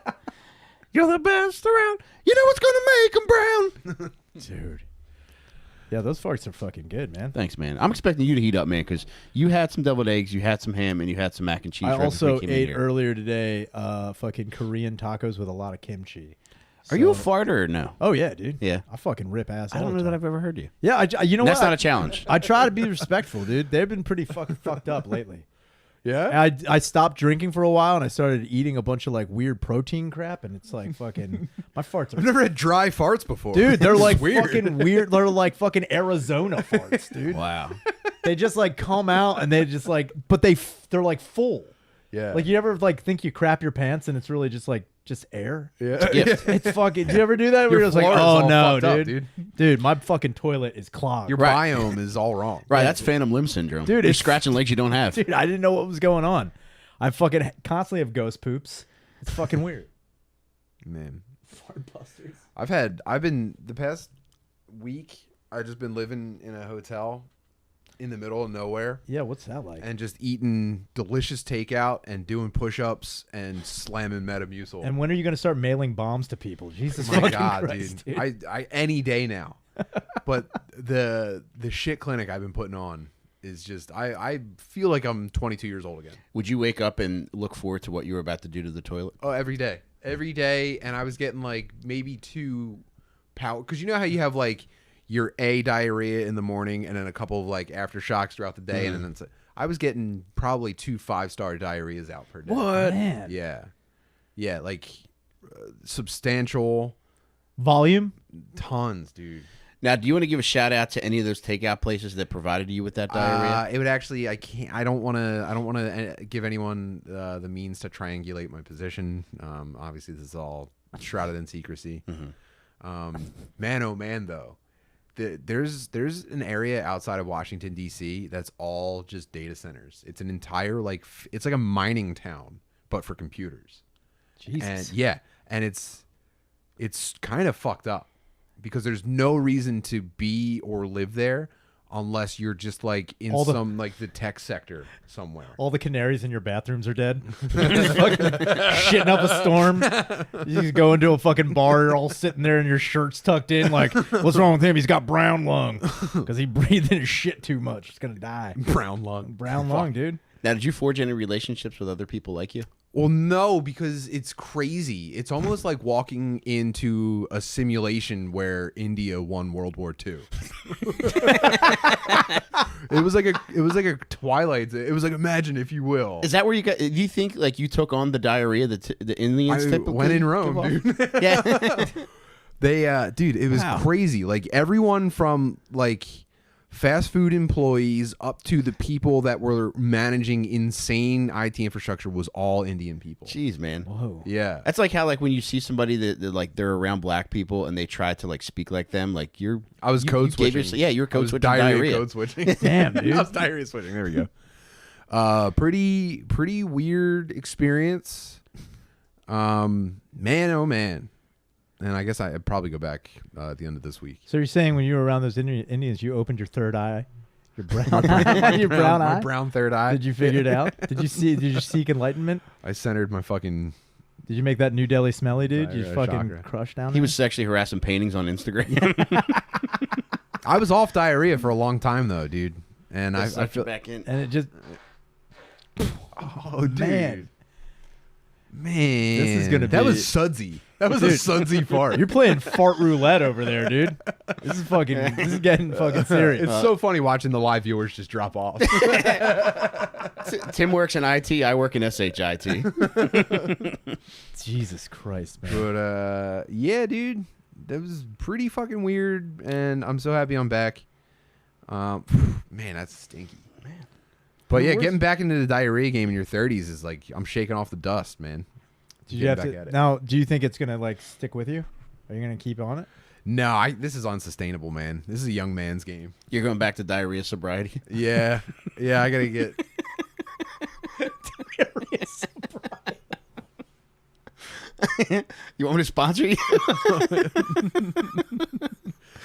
You're the best around. You know what's gonna make them brown. Dude. Yeah, those farts are fucking good, man. Thanks, man. I'm expecting you to heat up, man, because you had some deviled eggs, you had some ham, and you had some mac and cheese. I right also before you came in ate here. earlier today fucking Korean tacos with a lot of kimchi. Are you a farter or no? Oh, yeah, dude. Yeah. I fucking rip ass I all don't the know that time. I've ever heard you. Yeah, you know That's what? not a challenge. I try to be respectful, dude. They've been pretty fucking fucked up lately. Yeah? And I stopped drinking for a while and I started eating a bunch of like weird protein crap and it's like fucking my farts I've are never had dry farts before. dude, they're It's like weird. fucking weird. They're like fucking Arizona farts, dude. Wow. They just like come out and they just like, but they're like full. Yeah. Like you ever like think you crap your pants and it's really just like just air? Yeah. Gift. It's fucking. Do you ever do that? Where Your you're just like, floor is oh all no, fucked up, dude. dude. Dude, my fucking toilet is clogged. Your Right. biome is all wrong. Right, that's phantom limb syndrome. Dude, You're it's- scratching legs you don't have. Dude, I didn't know what was going on. I fucking constantly have ghost poops. It's fucking weird. Man. Fart busters. I've been the past week, I just been living in a hotel in the middle of nowhere Yeah, what's that like? and just eating delicious takeout and doing push-ups and slamming Metamucil. And when are you going to start mailing bombs to people? Jesus My fucking God, Christ, dude. I any day now. But the shit clinic I've been putting on is just I feel like I'm 22 years old again. Would you wake up and look forward to what you were about to do to the toilet? Oh, every day, and I was getting like maybe 2 power because you know how you have like your diarrhea in the morning and then a couple of like aftershocks throughout the day, and then I was getting probably 2 5-star diarrheas out per day. What? Man. Yeah, like substantial, Volume? tons, dude. Now, do you want to give a shout out to any of those takeout places that provided you with that diarrhea? It would actually. I can't. I don't want to give anyone the means to triangulate my position. Obviously, this is all shrouded in secrecy. Man, oh man, though, there's an area outside of Washington D.C. that's all just data centers. It's an entire it's like a mining town, but for computers. Jesus. And it's kind of fucked up. Because there's no reason to be or live there unless you're just like in the tech sector somewhere. All the canaries in your bathrooms are dead. Just fucking shitting up a storm. You just go into a fucking bar, you're all sitting there and your shirt's tucked in. Like, what's wrong with him? He's got brown lung because he breathed in his shit too much. He's gonna die. Brown lung. Brown lung, dude. Now, did you forge any relationships with other people like you? Well, no, because it's crazy. It's almost like walking into a simulation where India won World War II. It was like a Twilight. It was like Imagine, if you will. Is that where you got? Do you think like you took on the diarrhea that the Indians I typically went in give Rome, off? dude. Yeah. They, dude, it was Wow. crazy. Like everyone from like fast food employees up to the people that were managing insane IT infrastructure was all Indian people. Jeez, man. Whoa. Yeah. That's like how like when you see somebody that like they're around black people and they try to like speak like them, like I was code switching. Yeah, you were code switching diarrhea. Code switching. Damn, dude. I was diarrhea switching. There we go. Pretty weird experience. Man, oh man. And I guess I'd probably go back at the end of this week. So you're saying when you were around those Indians, you opened your third eye? Your brown eye? Your brown My eye? brown third eye. Did you figure it out? Did you seek enlightenment? I centered my fucking. Did you make that New Delhi smelly, dude? Right, You right, fucking chakra. crush down there? He was sexually harassing paintings on Instagram. I was off diarrhea for a long time though, dude. And I feel. back in. and it just, Oh, dude. man. Man, This is gonna that be- was sudsy. That was a sudsy fart. You're playing fart roulette over there, dude. This is getting fucking serious. It's so funny watching the live viewers just drop off. Tim works in IT. I work in SHIT. Jesus Christ, man. But yeah, dude, that was pretty fucking weird, and I'm so happy I'm back. Man, that's stinky. Man. But yeah, getting back into the diarrhea game in your 30s is like I'm shaking off the dust, man. Did you have Getting back at to, it. now, do you think it's gonna like stick with you? Are you gonna keep on it? No, this is unsustainable, man. This is a young man's game. You're going back to diarrhea sobriety. Yeah, I gotta get Diarrhea sobriety. You want me to sponsor you?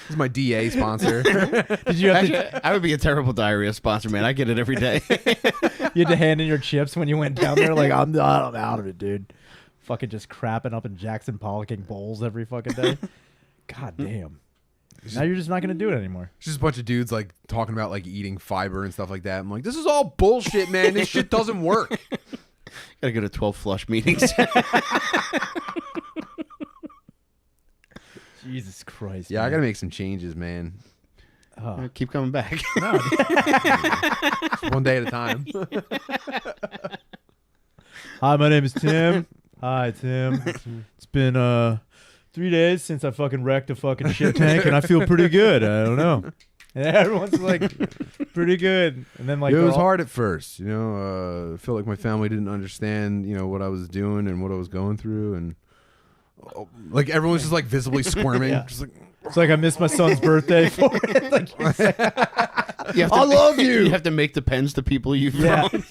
This is my DA sponsor. Did you have Actually, I would be a terrible diarrhea sponsor, man. I get it every day. you had to hand in your chips when you went down there? Like, I'm out of it, dude. Fucking just crapping up in Jackson Pollocking bowls every fucking day. God damn. Now you're just not going to do it anymore. It's just a bunch of dudes like talking about like eating fiber and stuff like that. I'm like, this is all bullshit, man. This shit doesn't work. Gotta go to 12 flush meetings. Jesus Christ. Yeah, man. I gotta make some changes, man. Oh. Keep coming back. Just one day at a time. Hi, my name is Tim. Hi, Tim. It's been 3 days since I fucking wrecked a fucking shit tank, and I feel pretty good. I don't know. And everyone's like, pretty good. And then like, it was hard at first, I felt like my family didn't understand, what I was doing and what I was going through, and like everyone's just like visibly squirming. Yeah. Just like, it's like I missed my son's birthday for it. Like, I love you. You have to make the pens to people you've yeah. thrown.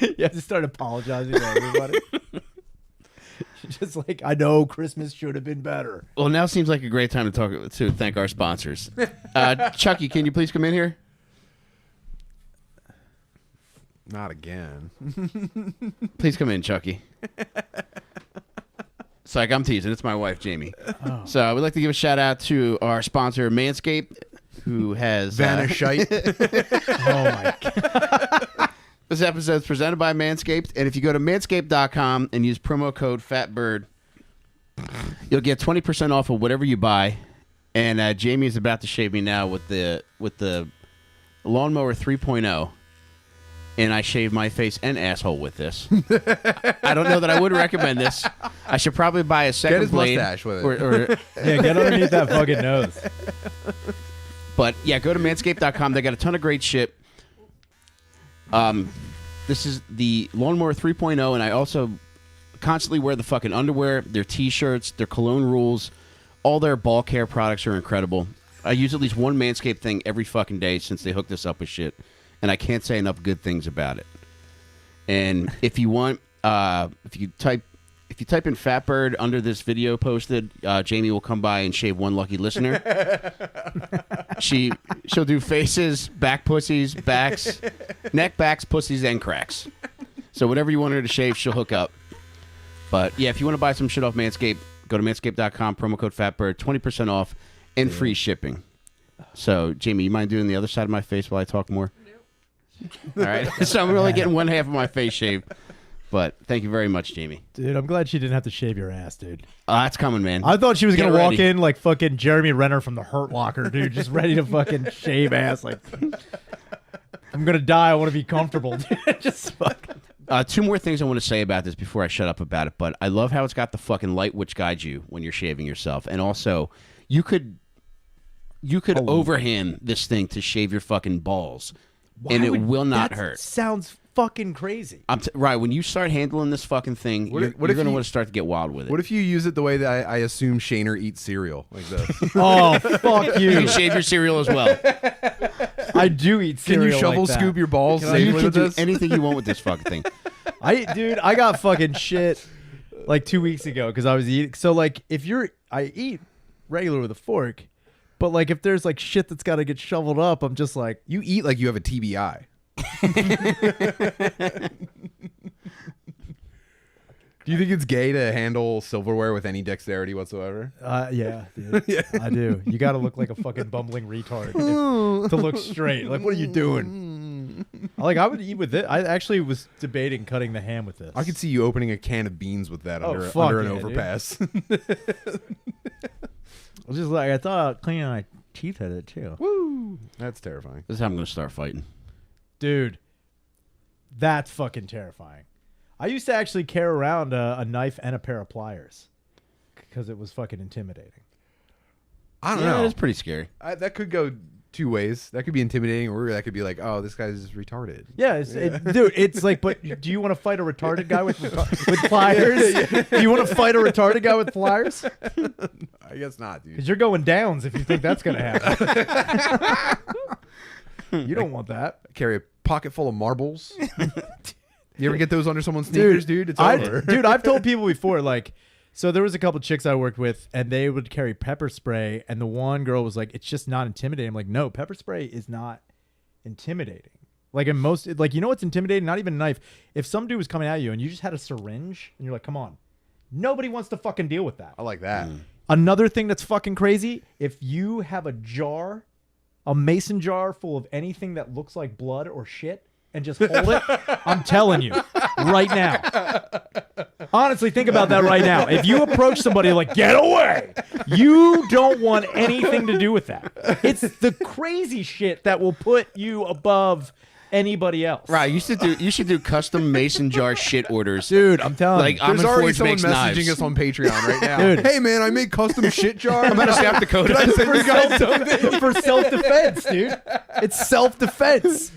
You have to start apologizing to everybody. Just like, I know Christmas should have been better. Well, now seems like a great time to thank our sponsors. Chucky, can you please come in here? not again. Please come in, Chucky. It's like I'm teasing. It's my wife, Jamie. Oh. So I would like to give a shout out to our sponsor, Manscaped, who has Vanishite. Oh my God. This episode is presented by Manscaped, and if you go to manscaped.com and use promo code FATBIRD, you'll get 20% off of whatever you buy. And Jamie is about to shave me now with the Lawnmower 3.0, and I shave my face and asshole with this. I don't know that I would recommend this. I should probably buy a second Get his blade. mustache with it. Or Yeah, get underneath that fucking nose. But yeah, go to manscaped.com. They got a ton of great shit. This is the Lawnmower 3.0, and I also constantly wear the fucking underwear, their t-shirts, their cologne rules. All their ball care products are incredible. I use at least one Manscaped thing every fucking day since they hooked us up with shit, and I can't say enough good things about it. And if you want, if you type in Fatbird under this video posted, Jamie will come by and shave one lucky listener. She'll do faces, back pussies, backs, neck backs, pussies, and cracks. So whatever you want her to shave, she'll hook up. But yeah, if you want to buy some shit off Manscaped, go to manscaped.com, promo code FATBIRD, 20% off and free shipping. So Jamie, you mind doing the other side of my face while I talk more? Nope. All right. So I'm really getting one half of my face shaved. But thank you very much, Jamie. Dude, I'm glad she didn't have to shave your ass, dude. That's coming, man. I thought she was going to walk ready. in like fucking Jeremy Renner from the Hurt Locker, dude, just ready to fucking shave ass. Like, I'm going to die. I want to be comfortable, dude. Just fucking. Two more things I want to say about this before I shut up about it, but I love how it's got the fucking light which guides you when you're shaving yourself. And also, you could overhand this thing to shave your fucking balls, and it will not hurt. Sounds fucking crazy. Right, when you start handling this fucking thing, you're going to want to start to get wild with it. What if you use it the way that I assume Shaner eats cereal, like this? Oh, fuck You you. can shave your cereal as well. I do eat Can cereal you shovel like that. scoop your balls You safely can with do this? anything you want with this fucking thing. I got fucking shit like 2 weeks ago because I was eating. So like, I eat regular with a fork, but like if there's like shit that's got to get shoveled up, I'm just like, You eat like you have a TBI. Do you think it's gay to handle silverware with any dexterity whatsoever? yeah, dude. Yeah. I do. You got to look like a fucking bumbling retard to look straight. Like, what are you doing? Like, I would eat with it. I actually was debating cutting the ham with this. I could see you opening a can of beans with that under fuck an yeah, dude. overpass. I was just like, I thought cleaning my teeth at it too. Woo! That's terrifying. This is how I'm going to start fighting. Dude, that's fucking terrifying. I used to actually carry around a knife and a pair of pliers because it was fucking intimidating. I don't Yeah, know. it's pretty scary. That could go two ways. That could be intimidating, or that could be like, oh, this guy's retarded. Yeah, dude. It's like, but do you want to fight a retarded guy with pliers? Do you want to fight a retarded guy with pliers? I guess not, dude. Because you're going downs if you think that's gonna happen. You don't want that. Carry a pocket full of marbles. You ever get those under someone's sneakers, dude? It's over. Dude, I've told people before, like, so there was a couple chicks I worked with, and they would carry pepper spray, and the one girl was like, "It's just not intimidating." I'm like, no, pepper spray is not intimidating. Like in most, like, you know what's intimidating? Not even a knife. If some dude was coming at you and you just had a syringe, and you're like, come on, nobody wants to fucking deal with that. I like that. Another thing that's fucking crazy, if you have a jar, a mason jar full of anything that looks like blood or shit, and just hold it, I'm telling you, right now. Honestly, think about that right now. If you approach somebody like, get away, you don't want anything to do with that. It's the crazy shit that will put you above anybody else. Right, you should do custom mason jar shit orders. Dude, I'm telling Like, you. I'm There's in already Forge someone Makes messaging Knives. us on Patreon right now. Dude. Hey, man, I made custom shit jar. I'm out of South Dakota. Can I send you guys something? For self-defense, dude. It's self-defense.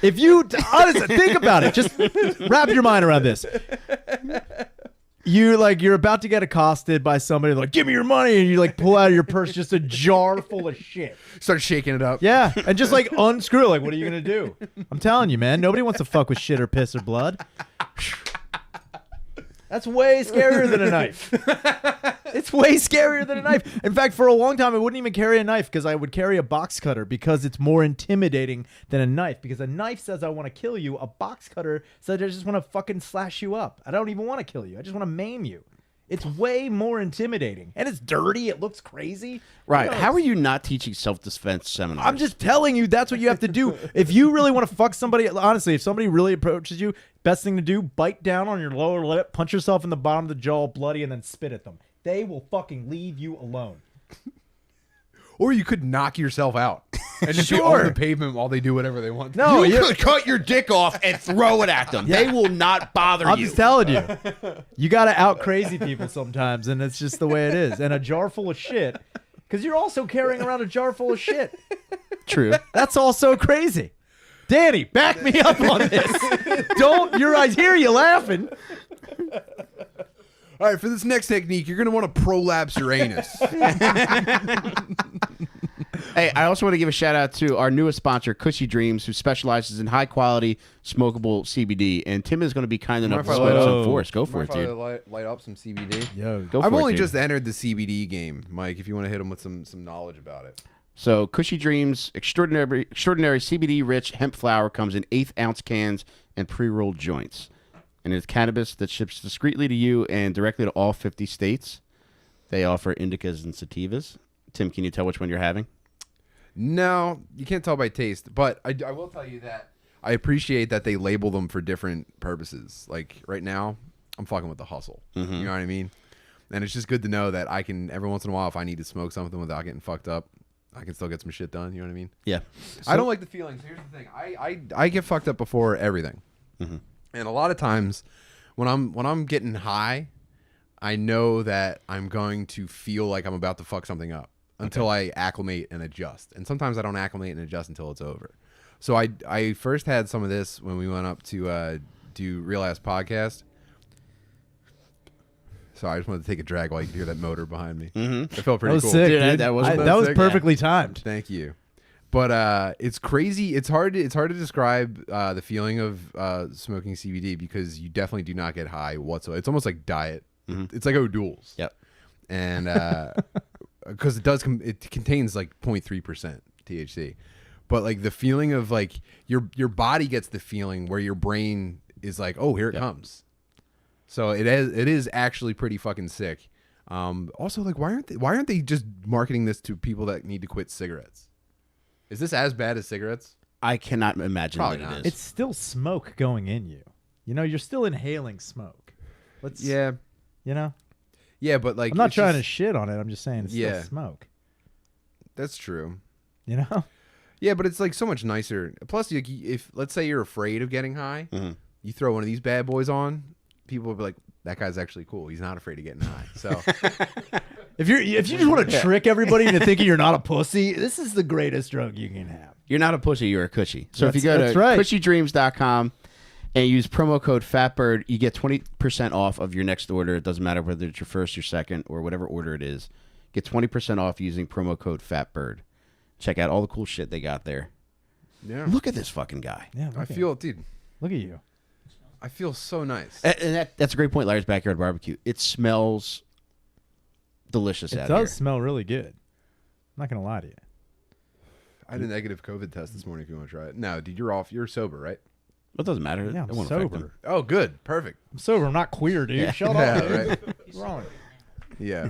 If you honestly think about it, just wrap your mind around this. You're about to get accosted by somebody like, give me your money, and you like pull out of your purse just a jar full of shit. Start shaking it up. Yeah, and just like unscrew. Like, what are you gonna do? I'm telling you, man. Nobody wants to fuck with shit or piss or blood. That's way scarier than a knife. It's way scarier than a knife. In fact, for a long time, I wouldn't even carry a knife because I would carry a box cutter because it's more intimidating than a knife. Because a knife says I want to kill you. A box cutter says I just want to fucking slash you up. I don't even want to kill you. I just want to maim you. It's way more intimidating. And it's dirty. It looks crazy. Right. You know, How are you not teaching self-defense seminars? I'm just telling you, that's what you have to do. If you really want to fuck somebody, honestly, if somebody really approaches you, best thing to do, bite down on your lower lip, punch yourself in the bottom of the jaw bloody, and then spit at them. They will fucking leave you alone. Or you could knock yourself out and just be Sure. on the pavement while they do whatever they want. No, you could cut your dick off and throw it at them. They will not bother I'm you. just telling you. You got to out crazy people sometimes, and it's just the way it is. And a jar full of shit, because you're also carrying around a jar full of shit. True. That's also crazy. Danny, back me up on this. I hear you laughing. All right, for this next technique, you're going to want to prolapse your anus. Hey, I also want to give a shout out to our newest sponsor, Cushy Dreams, who specializes in high quality smokable CBD. And Tim is going to be kind enough to Mind if I split light some up- for us. Go for Mind it, if I dude. light up some CBD. Yo, Go for I've it, only dude. just entered the CBD game, Mike, if you want to hit them with some knowledge about it. So, Cushy Dreams, extraordinary CBD-rich hemp flower comes in 1/8-ounce cans and pre-rolled joints. And it's cannabis that ships discreetly to you and directly to all 50 states. They offer indicas and sativas. Tim, can you tell which one you're having? No, you can't tell by taste, but I will tell you that I appreciate that they label them for different purposes. Like right now, I'm fucking with the hustle. You know what I mean? And it's just good to know that I can, every once in a while, if I need to smoke something without getting fucked up, I can still get some shit done. You know what I mean? Yeah. I don't like the feelings. Here's the thing. I get fucked up before everything. And a lot of times when I'm getting high, I know that I'm going to feel like I'm about to fuck something up until I acclimate and adjust. And sometimes I don't acclimate and adjust until it's over. So I first had some of this when we went up to do Real Ass Podcast. So I just wanted to take a drag while you could hear that motor behind me. It felt pretty that was cool. sick, Dude, dude. that was that was sick. perfectly timed. Thank you. But it's crazy. It's hard to describe the feeling of smoking CBD because you definitely do not get high whatsoever. It's almost like diet. It's like O'Doul's. Yep. And because it contains like 0.3% THC, but like the feeling of like your body gets the feeling where your brain is like, oh, here it comes. So it is actually pretty fucking sick. Also, like why aren't they just marketing this to people that need to quit cigarettes? Is this as bad as cigarettes? I cannot imagine Probably that not. it is. It's still smoke going in you. You know, you're still inhaling smoke. Yeah, but like I'm not it's trying to just- shit on it. I'm just saying it's still smoke. That's true. You know? Yeah, but it's like so much nicer. Plus, like, if let's say you're afraid of getting high, you throw one of these bad boys on, people will be like, "That guy's actually cool. He's not afraid of getting high." So If you just want to trick everybody into thinking you're not a pussy, this is the greatest drug you can have. You're not a pussy, you're a cushy. So if you go to right. cushydreams.com and use promo code FATBIRD, you get 20% off of your next order. It doesn't matter whether it's your first, your second, or whatever order it is. Get 20% off using promo code FATBIRD. Check out all the cool shit they got there. Yeah. Look at this fucking guy. Yeah, dude. Look at you. I feel so nice. And that's a great point, Larry's Backyard Barbecue. It smells delicious out here. It does smell really good. I'm not going to lie to you. I did a negative COVID test this morning if you want to try it. No, dude, you're sober, right? It doesn't matter. Yeah, It I'm won't affect sober. them. Oh, good. Perfect. I'm sober. I'm not queer, dude. Shut Yeah, up, dude. right. What's wrong with you? Yeah.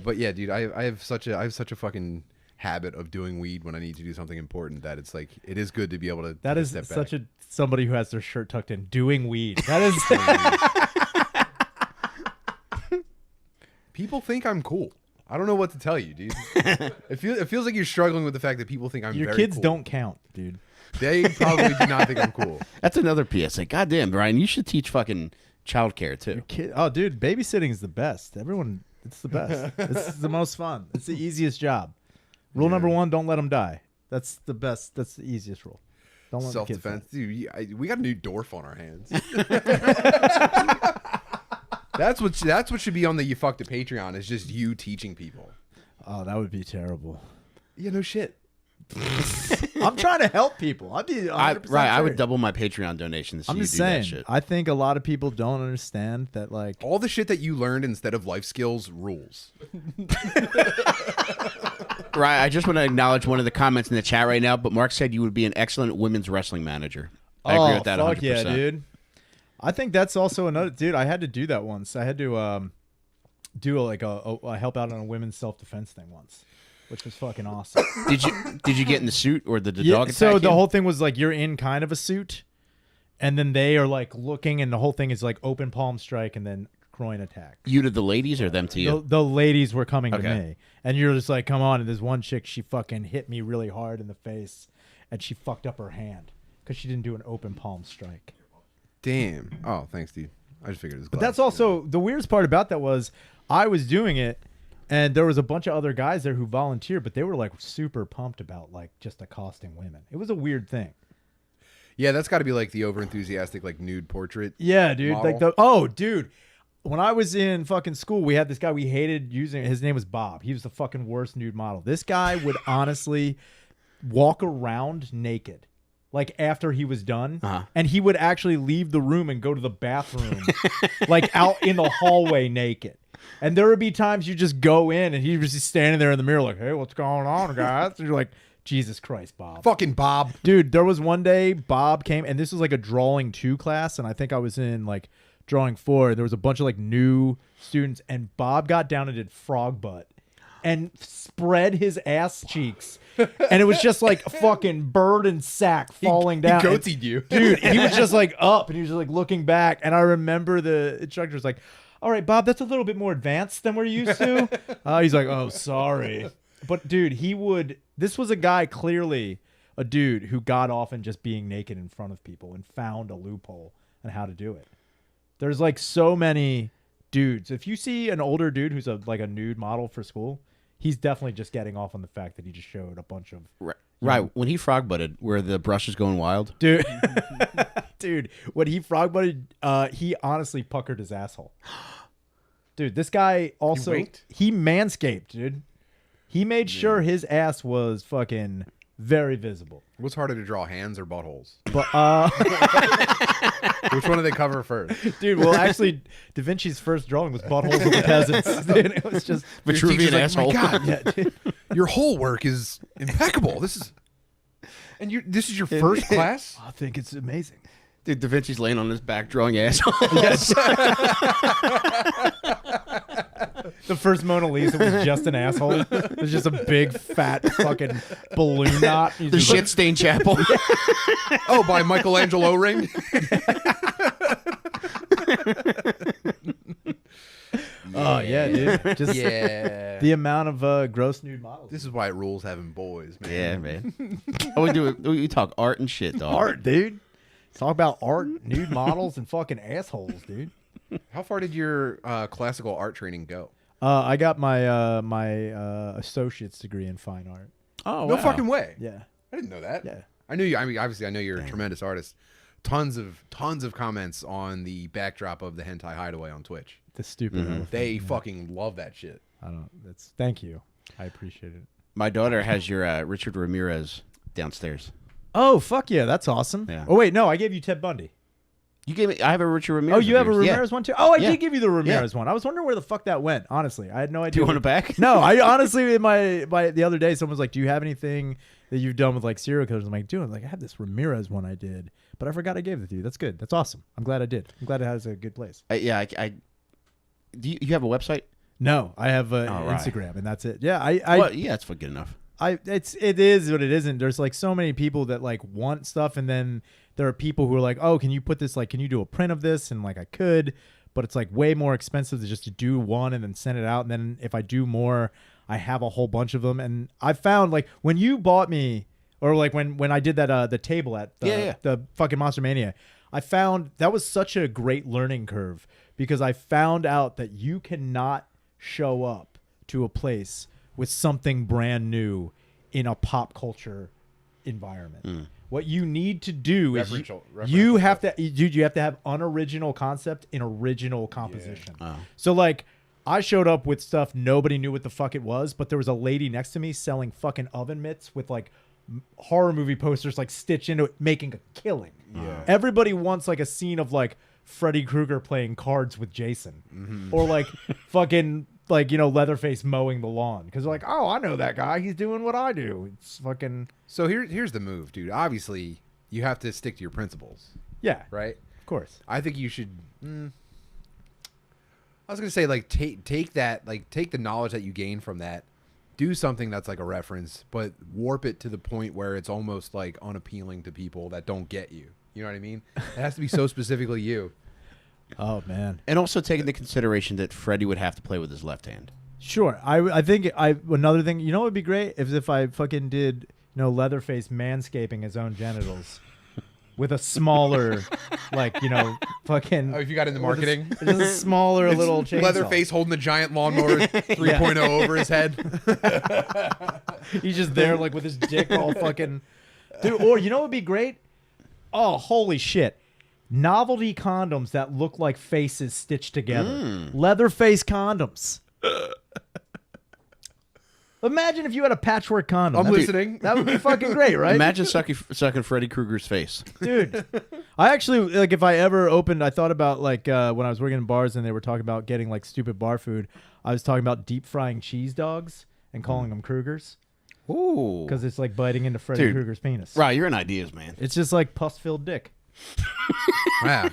But yeah, dude, I have such a fucking habit of doing weed when I need to do something important that it's like it is good to be able to That is step such back. somebody who has their shirt tucked in doing weed. That is People think I'm cool. I don't know what to tell you, dude. It feels like you're struggling with the fact that people think I'm your very kids cool. don't count, dude. They probably do not think I'm cool. That's another PSA. Goddamn, Brian, you should teach fucking childcare too. Oh, dude, babysitting is the best. It's the best. It's the most fun. It's the easiest job. Rule number 1: don't let them die. That's the best. That's the easiest rule. Don't let the kids Self-defense, die. dude. We got a new Dorf on our hands. That's what should be on the You Fucked It Patreon. Is just you teaching people. Oh, that would be terrible. Yeah, no shit. I'm trying to help people. I'd be 100% Right, I would serious. double my Patreon donations. I'm you just do saying. that shit. I think a lot of people don't understand that, like, All the shit that you learned instead of life skills rules. Right, I just want to acknowledge one of the comments in the chat right now. But Mark said you would be an excellent women's wrestling manager. I agree with that. Fuck 100%. yeah, dude. I think that's also another dude. I had to do that once. I had to do a help out on a women's self-defense thing once, which was fucking awesome. Did you get in the suit or the Yeah, dog attack? so the you? whole thing was like you're in kind of a suit, and then they are like looking, and the whole thing is like open palm strike and then groin attack. You to the ladies or them to you? The ladies were coming to Okay. me, and you're just like, come on. And there's one chick, she fucking hit me really hard in the face, and she fucked up her hand because she didn't do an open palm strike. Damn. Oh, thanks, dude. I just figured it was. But that's also the weirdest part about that was I was doing it, and there was a bunch of other guys there who volunteered, but they were like super pumped about like just accosting women. It was a weird thing. Yeah, that's got to be like the over-enthusiastic like nude portrait. Yeah, dude. model. Like dude. When I was in fucking school, we had this guy we hated using. His name was Bob. He was the fucking worst nude model. This guy would honestly walk around naked, like after he was done, and he would actually leave the room and go to the bathroom, like out in the hallway naked. And there would be times you just go in and he was just standing there in the mirror like, hey, what's going on, guys? And you're like, Jesus Christ, Bob. Fucking Bob. Dude, there was one day Bob came, and this was like a drawing 2 class, and I think I was in like drawing 4. There was a bunch of like new students, and Bob got down and did frog butt and spread his ass cheeks. And it was just like a fucking bird and sack falling down. He goateed you. Dude, he was just like up, and he was just like looking back. And I remember the instructor was like, all right, Bob, that's a little bit more advanced than we're used to. He's like, oh, sorry. But dude, this was a guy, clearly a dude who got off in just being naked in front of people and found a loophole on how to do it. There's like so many dudes. If you see an older dude who's like a nude model for school, he's definitely just getting off on the fact that he just showed a bunch of Right. When he frog butted, where the brush is going wild. dude. Dude, when he frog butted, he honestly puckered his asshole. Dude, this guy also winked? he manscaped, dude. He made sure his ass was fucking very visible. What's harder to draw, hands or buttholes? But Which one do they cover first? dude, well, actually, Da Vinci's first drawing was buttholes of the peasants. Dude, it was just Vitruvian teacher's like, asshole. "My God, yeah, dude. your whole work is impeccable. This is your first class? I think it's amazing. Dude, Da Vinci's laying on his back drawing asshole. The first Mona Lisa was just an asshole. It was just a big fat fucking balloon knot. He's The just shit stained chapel. Oh, by Michelangelo ring? oh yeah, dude. Just Yeah. the amount of gross nude models. This is why it rules having boys, man. Yeah, man. Oh, we talk art and shit, dog. Art, dude. Talk about art, nude models, and fucking assholes, dude. How far did your classical art training go? I got my associate's degree in fine art. Oh, No wow. fucking way. Yeah. I didn't know that. Yeah. I knew you. I mean, obviously, I know you're a tremendous artist. Tons of comments on the backdrop of the Hentai Hideaway on Twitch. The stupid elephant. They fucking love that shit. I don't. That's. Thank you. I appreciate it. My daughter has your Richard Ramirez downstairs. Oh fuck yeah, that's awesome. Yeah. Oh wait, no, I gave you Ted Bundy. You gave me. I have a Richard Ramirez. Oh, you have a of yours. Ramirez one too? Oh, I Yeah. did give you the Ramirez one. I was wondering where the fuck that went. Honestly, I had no idea. Do you want it back? No, I honestly in my the other day, someone was like, "Do you have anything that you've done with like serial killers?" I'm like, "Dude, I have this Ramirez one I did, but I forgot I gave it to you. That's good. That's awesome. I'm glad I did. I'm glad it has a good place." Yeah. Do you have a website? No, I have right. Instagram, and that's it. Yeah, Well, yeah, it's good enough. it is what it isn't. There's like so many people that like want stuff, and then there are people who are like, "Oh, can you put this? Like, can you do a print of this?" And like, I could, but it's like way more expensive to just to do one and then send it out. And then if I do more, I have a whole bunch of them. And I found like when you bought me, or like when I did that the table at the fucking Monster Mania, I found that was such a great learning curve because I found out that you cannot show up to a place with something brand new in a pop culture environment. What you need to do is you have to, dude, you have to have unoriginal concept in original composition. Yeah. So like I showed up with stuff nobody knew what the fuck it was, but there was a lady next to me selling fucking oven mitts with like horror movie posters like stitched into it, making a killing. Yeah. Everybody wants like a scene of like Freddy Krueger playing cards with Jason, or like fucking like Leatherface mowing the lawn because they're like, oh, I know that guy. He's doing what I do. It's fucking. So here's the move, dude. Obviously, you have to stick to your principles, Yeah, right? of course. I think you should. I was gonna say like take that, like take the knowledge that you gain from that, do something that's like a reference, but warp it to the point where it's almost like unappealing to people that don't get you. You know what I mean? It has to be so specifically you. Oh man. And also take into consideration that Freddy would have to play with his left hand. Sure. I think another thing. You know what would be great if I fucking did Leatherface manscaping his own genitals. With a smaller, like, fucking... Oh, if you got into marketing? Just a smaller little chainsaw. Leatherface holding a giant lawnmower 3.0 over his head. He's just there, like, with his dick all fucking... Dude, or you know what would be great? Oh, holy shit. Novelty condoms that look like faces stitched together. Leatherface condoms. Imagine if you had a patchwork condom. I'm listening. That would be fucking great, right? Imagine sucking Freddy Krueger's face. Dude, I actually, like, if I ever opened, I thought about, like, when I was working in bars and they were talking about getting, like, stupid bar food, I was talking about deep frying cheese dogs and calling them Krugers. Ooh. Because it's like biting into Freddy Krueger's penis. Right, you're in ideas, man. It's just like pus-filled dick. Yeah.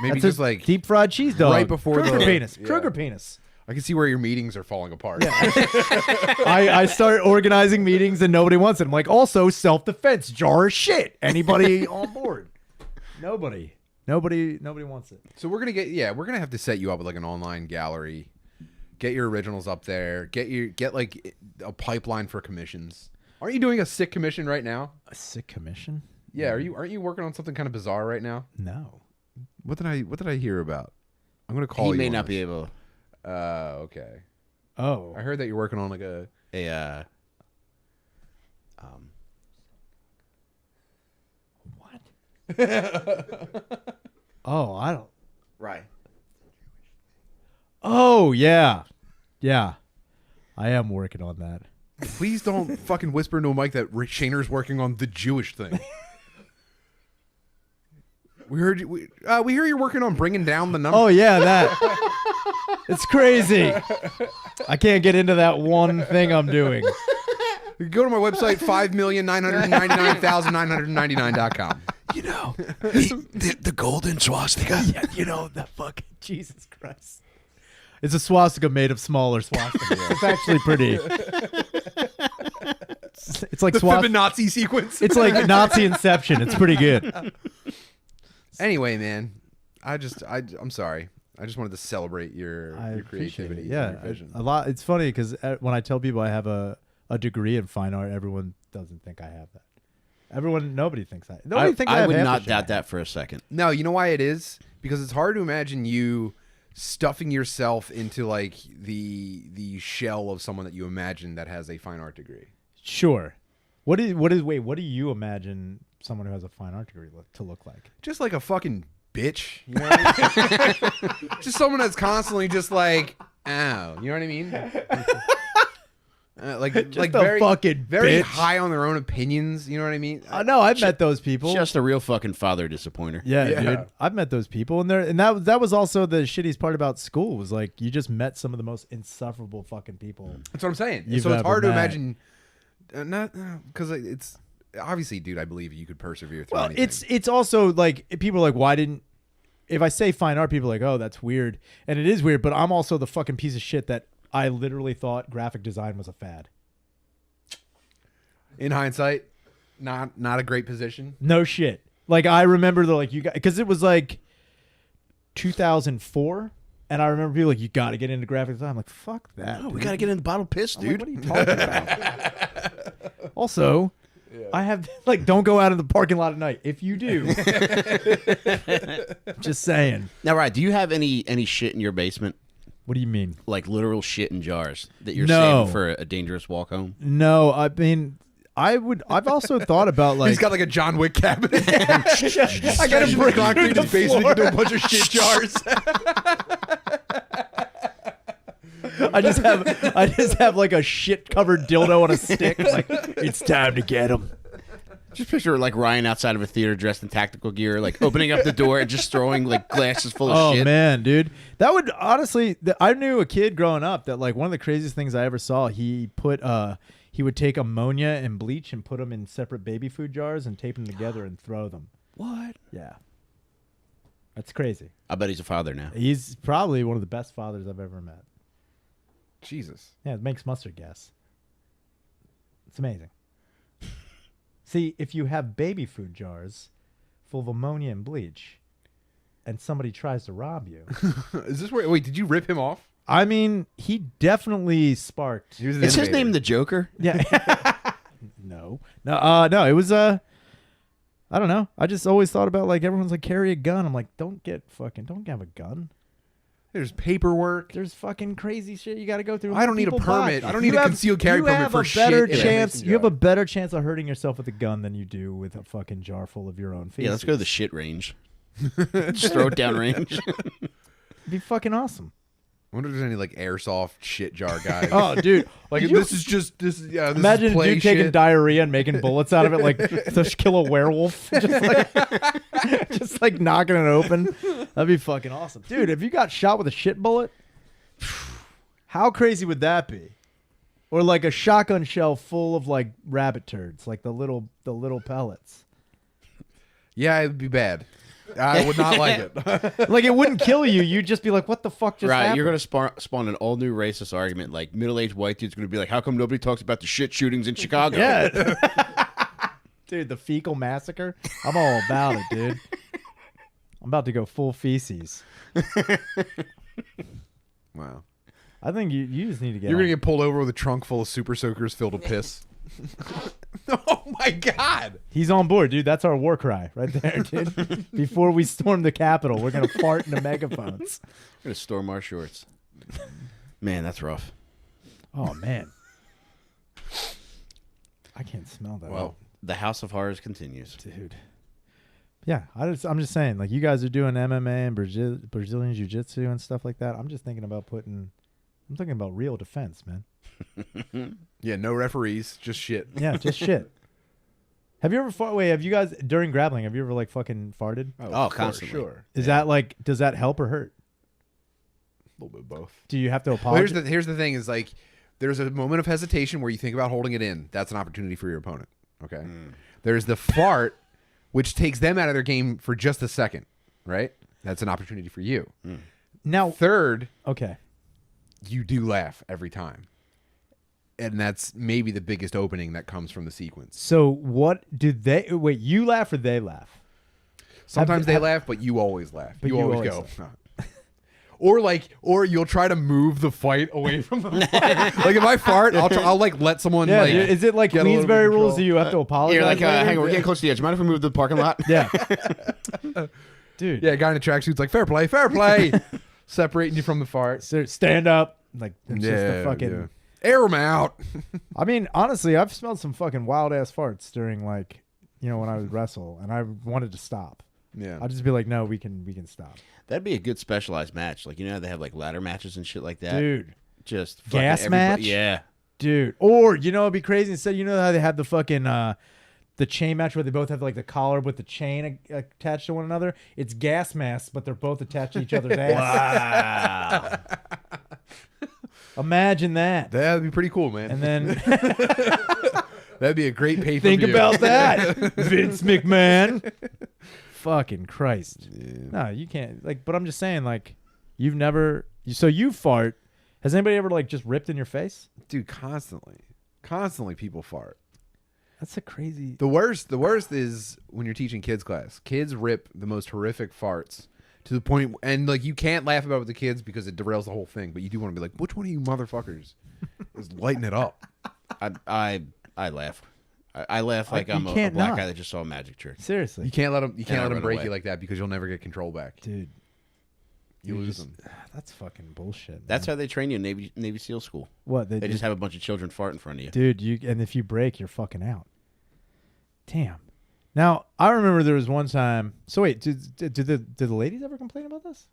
Maybe That's just a like deep fried cheese dog. right before Kruger the penis. yeah. Kruger penis. I can see where your meetings are falling apart. I start organizing meetings and nobody wants it. I'm like, also self-defense, jar of shit. Anybody on board? Nobody wants it. So we're gonna have to set you up with like an online gallery. Get your originals up there. Get like a pipeline for commissions. Aren't you doing a sick commission right now? A sick commission? Yeah, aren't you working on something kind of bizarre right now? No. What did I hear about? I'm gonna call He you. may on not this. be able. Okay. Oh. I heard that you're working on like a What? Oh, I don't. Right. Oh, yeah. Yeah. I am working on that. Please don't fucking whisper into a mic that Rick Shaner's working on the Jewish thing. We hear you're working on bringing down the number. Oh, yeah, that. It's crazy. I can't get into that one thing I'm doing. Go to my website, 5,999,999.com. You know, The golden swastika. yeah, the fucking Jesus Christ. It's a swastika made of smaller swastikas. It's actually pretty. It's like The Fibonacci sequence. It's like Nazi Inception. It's pretty good. Anyway, man, I'm sorry. I just wanted to celebrate your creativity. Yeah, and your vision. a lot. It's funny because when I tell people I have a degree in fine art, everyone doesn't think I have that. Nobody thinks that. Nobody thinks I have would half not the shit. doubt that for a second. No, you know why it is? Because it's hard to imagine you stuffing yourself into like the shell of someone that you imagine that has a fine art degree. Sure. What do you imagine someone who has a fine art degree to look like? Just like a fucking bitch. You know what I mean? Just someone that's constantly just like, ow. You know what I mean? Like very fucking very bitch. high on their own opinions. You know what I mean? I know. I've met those people. Just a real fucking father disappointer. Yeah, Yeah. dude. I've met those people, and that was also the shittiest part about school was like you just met some of the most insufferable fucking people. That's what I'm saying. You've So it's ever hard to met. imagine. Not because it's obviously, dude. I believe you could persevere through Well, anything. it's also like people are like, why didn't? If I say fine art, people are like, oh, that's weird, and it is weird. But I'm also the fucking piece of shit that I literally thought graphic design was a fad. In hindsight, not a great position. No shit. Like I remember you got because it was like 2004, and I remember people like, you got to get into graphic design. I'm like, fuck that. Oh, we dude. got to get in the bottle piss, I'm like, dude. what are you talking about? Also, I have like, don't go out in the parking lot at night. If you do, just saying. Now, right, do you have any shit in your basement? What do you mean? Like literal shit in jars that you're No. saving for a dangerous walk home? No, I mean, I've also thought about like He's got like a John Wick cabinet. I got him brick concrete in his basement into a bunch of shit jars. I just have like a shit covered dildo on a stick. Like it's time to get him. Just picture like Ryan outside of a theater dressed in tactical gear, like opening up the door and just throwing like glasses full of Oh shit. man, dude, that would honestly. I knew a kid growing up that like one of the craziest things I ever saw. He would take ammonia and bleach and put them in separate baby food jars and tape them together and throw them. What? Yeah, that's crazy. I bet he's a father now. He's probably one of the best fathers I've ever met. Jesus. Yeah, it makes mustard gas. It's amazing. See, if you have baby food jars full of ammonia and bleach, and somebody tries to rob you, Is this where? Wait, did you rip him off? I mean, he definitely sparked. He was an Is his innovator. name the Joker? Yeah. No. It was I don't know. I just always thought about like everyone's like carry a gun. I'm like, don't have a gun. There's paperwork. There's fucking crazy shit you got to go through. I don't need a People buy. permit. I don't need a concealed carry permit for You have a better shit in a chance. mason You have jar. a better chance of hurting yourself with a gun than you do with a fucking jar full of your own feces. Yeah, let's go to the shit range. Just throw it down range. It'd be fucking awesome. I wonder if there's any like airsoft shit jar guys. Oh, dude. like Did you- this is Imagine a play dude taking shit. diarrhea and making bullets out of it, like to kill a werewolf, just like knocking it open. That'd be fucking awesome, dude. If you got shot with a shit bullet, how crazy would that be? Or like a shotgun shell full of like rabbit turds, like the little pellets. Yeah, it would be bad. I would not like it. Like it wouldn't kill you. You'd just be like, "What the fuck just Right, happened?" you're going to spawn an all-new racist argument. Like, middle-aged white dude's going to be like, how come nobody talks about the shit shootings in Chicago? Yeah. Dude, the fecal massacre. I'm all about it, dude. I'm about to go full feces. Wow. I think you just need to get You're on. gonna get pulled over with a trunk full of super soakers filled with piss. Oh my god. He's on board, dude. That's our war cry right there, dude. Before we storm the Capitol, we're going to fart into megaphones. I'm going to storm our shorts. Man, that's rough. Oh, man. I can't smell that. Well, the House of Horrors continues. Dude. Yeah, I'm just saying, like, you guys are doing MMA and Brazilian Jiu-Jitsu and stuff like that. I'm just thinking about I'm thinking about real defense, man. Yeah, no referees, just shit. Yeah, just shit. Have you ever have you guys, during grappling, have you ever, like, fucking farted? Oh, constantly. Sure. Is that, like, does that help or hurt? A little bit of both. Do you have to Well, apologize? here's the thing is like there's a moment of hesitation where you think about holding it in. That's an opportunity for your opponent. Okay. There's the fart, which takes them out of their game for just a second, right? That's an opportunity for you. Now, Third, okay. you do laugh every time. And that's maybe the biggest opening that comes from the sequence. So what did they wait? You laugh or they laugh? Sometimes they laugh, but you always laugh. But You you always always go. Or you'll try to move the fight away from them. Like if I fart, I'll like let someone Yeah, like. dude, is it like get a little Queensberry bit of rules? control. Do you have to apologize? You're like, later? hang on, we're getting close to the edge. Mind if we move to the parking lot? Yeah. Dude. Yeah, guy in a tracksuit's like, fair play, fair play. separating you from the fart. Stand up. Like, it's just a fucking... Air them out. I mean, honestly, I've smelled some fucking wild-ass farts during, like, when I would wrestle, and I wanted to stop. Yeah. I'd just be like, no, we can stop. That'd be a good specialized match. Like, how they have, like, ladder matches and shit like that? Dude. Just gas match? Yeah. Dude. Or, it'd be crazy. Instead, how they have the fucking... the chain match where they both have like the collar with the chain attached to one another. It's gas masks, but they're both attached to each other's ass. Wow. Imagine that. That'd be pretty cool, man. And then that'd be a great pay-per-view. think about that, Vince McMahon. Fucking Christ. Yeah. No, you can't. Like, but I'm just saying, like, you've never. So you fart. Has anybody ever like just ripped in your face? Dude, constantly people fart. That's a crazy. The worst is when you're teaching kids class. Kids rip the most horrific farts to the point, and like you can't laugh about it with the kids because it derails the whole thing. But you do want to be like, which one of you motherfuckers is lighting it up? I laugh. I laugh like I'm a black guy that just saw a magic trick. Seriously, You can't let them break away. you like that because you'll never get control back. dude. You lose them. That's fucking bullshit. Man. That's how they train you in Navy SEAL school. What They just have a bunch of children fart in front of you. dude. And if you break, you're fucking out. Damn. Now I remember there was one time. So wait, did the ladies ever complain about this?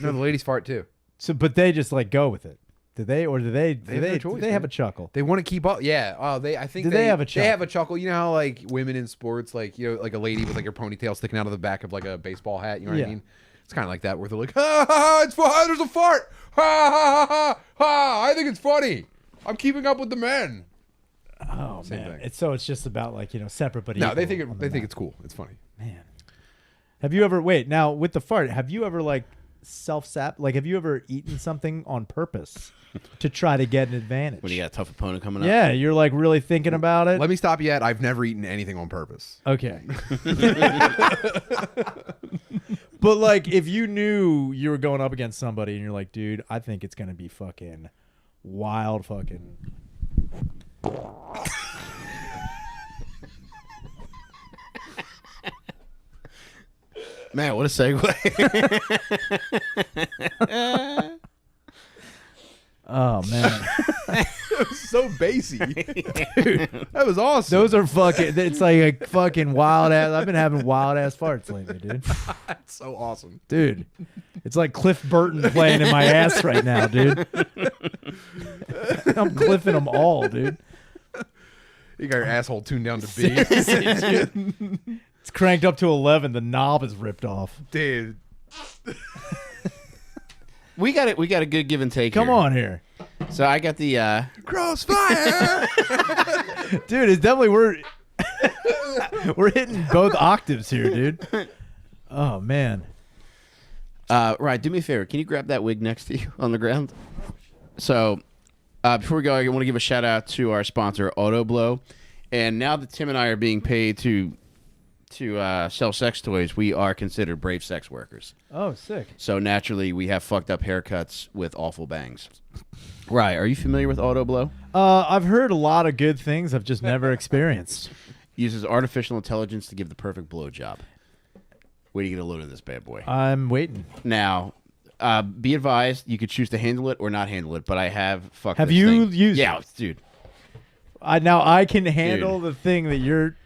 No, the ladies fart too. So, but they just like go with it. Did they, or do they? They have no choice, do they have man. a chuckle? They want to keep up. Yeah. Oh, I think Do they have a chuckle? They have a chuckle. You know how like women in sports, like like a lady with like her ponytail sticking out of the back of like a baseball hat. You know what I mean? It's kind of like that, where they're like, ha ha ha, it's fun. There's a fart. Ha ha ha ha ha. I think it's funny. I'm keeping up with the men. Oh Same man, thing. it's just about like separate but No, equal they think on the they think map. it's cool. It's funny. Man, have you ever now with the fart? Have you ever like self-sap? Like, have you ever eaten something on purpose to try to get an advantage? When you got a tough opponent coming up. Yeah, you're like really thinking about it. Let me stop you at I've never eaten anything on purpose. Okay. But like, if you knew you were going up against somebody and you're like, dude, I think it's gonna be fucking wild, fucking. Man, what a segue. Oh man, It was so bassy. Dude, that was awesome. those are fucking. It's like a fucking wild ass. I've been having wild ass farts lately, dude. That's so awesome. Dude, it's like Cliff Burton playing in my ass right now, dude. I'm cliffing them all, dude. You got your asshole tuned down to B. It's cranked up to 11. The knob is ripped off. Dude. We got a good give and take. Come here. on here, So I got the Crossfire. dude. It's definitely we're hitting both octaves here, dude. Oh man. right, do me a favor. Can you grab that wig next to you on the ground? So, before we go, I want to give a shout out to our sponsor, Auto Blow. And now that Tim and I are being paid to sell sex toys, we are considered brave sex workers. Oh, sick. So naturally, we have fucked up haircuts with awful bangs. Right? Are you familiar with Auto Blow? I've heard a lot of good things. I've just never experienced. Uses artificial intelligence to give the perfect blowjob. Wait to get a load of this bad boy. I'm waiting. Now, be advised, you could choose to handle it or not handle it, but I have fucked Have this you thing. used Yeah, it? dude. Now I can handle the thing that you're.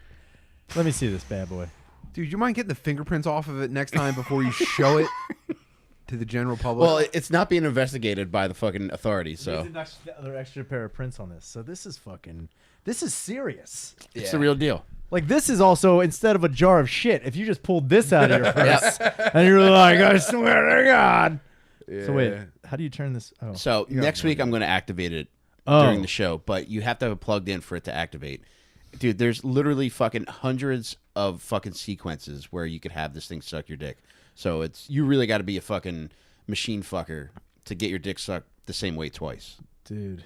Let me see this bad boy. Dude, you mind getting the fingerprints off of it next time before you show it to the general public? Well, it's not being investigated by the fucking authorities, so There's another extra pair of prints on this. So this is fucking. This is serious. it's the real deal. Like, this is also, instead of a jar of shit, if you just pulled this out of your purse and you're like, I swear to God. Yeah. So wait, how do you turn this? Oh, So next week I'm going to activate it Oh. during the show, but you have to have it plugged in for it to activate. Dude, there's literally fucking hundreds of fucking sequences where you could have this thing suck your dick. So you really got to be a fucking machine fucker to get your dick sucked the same way twice. dude.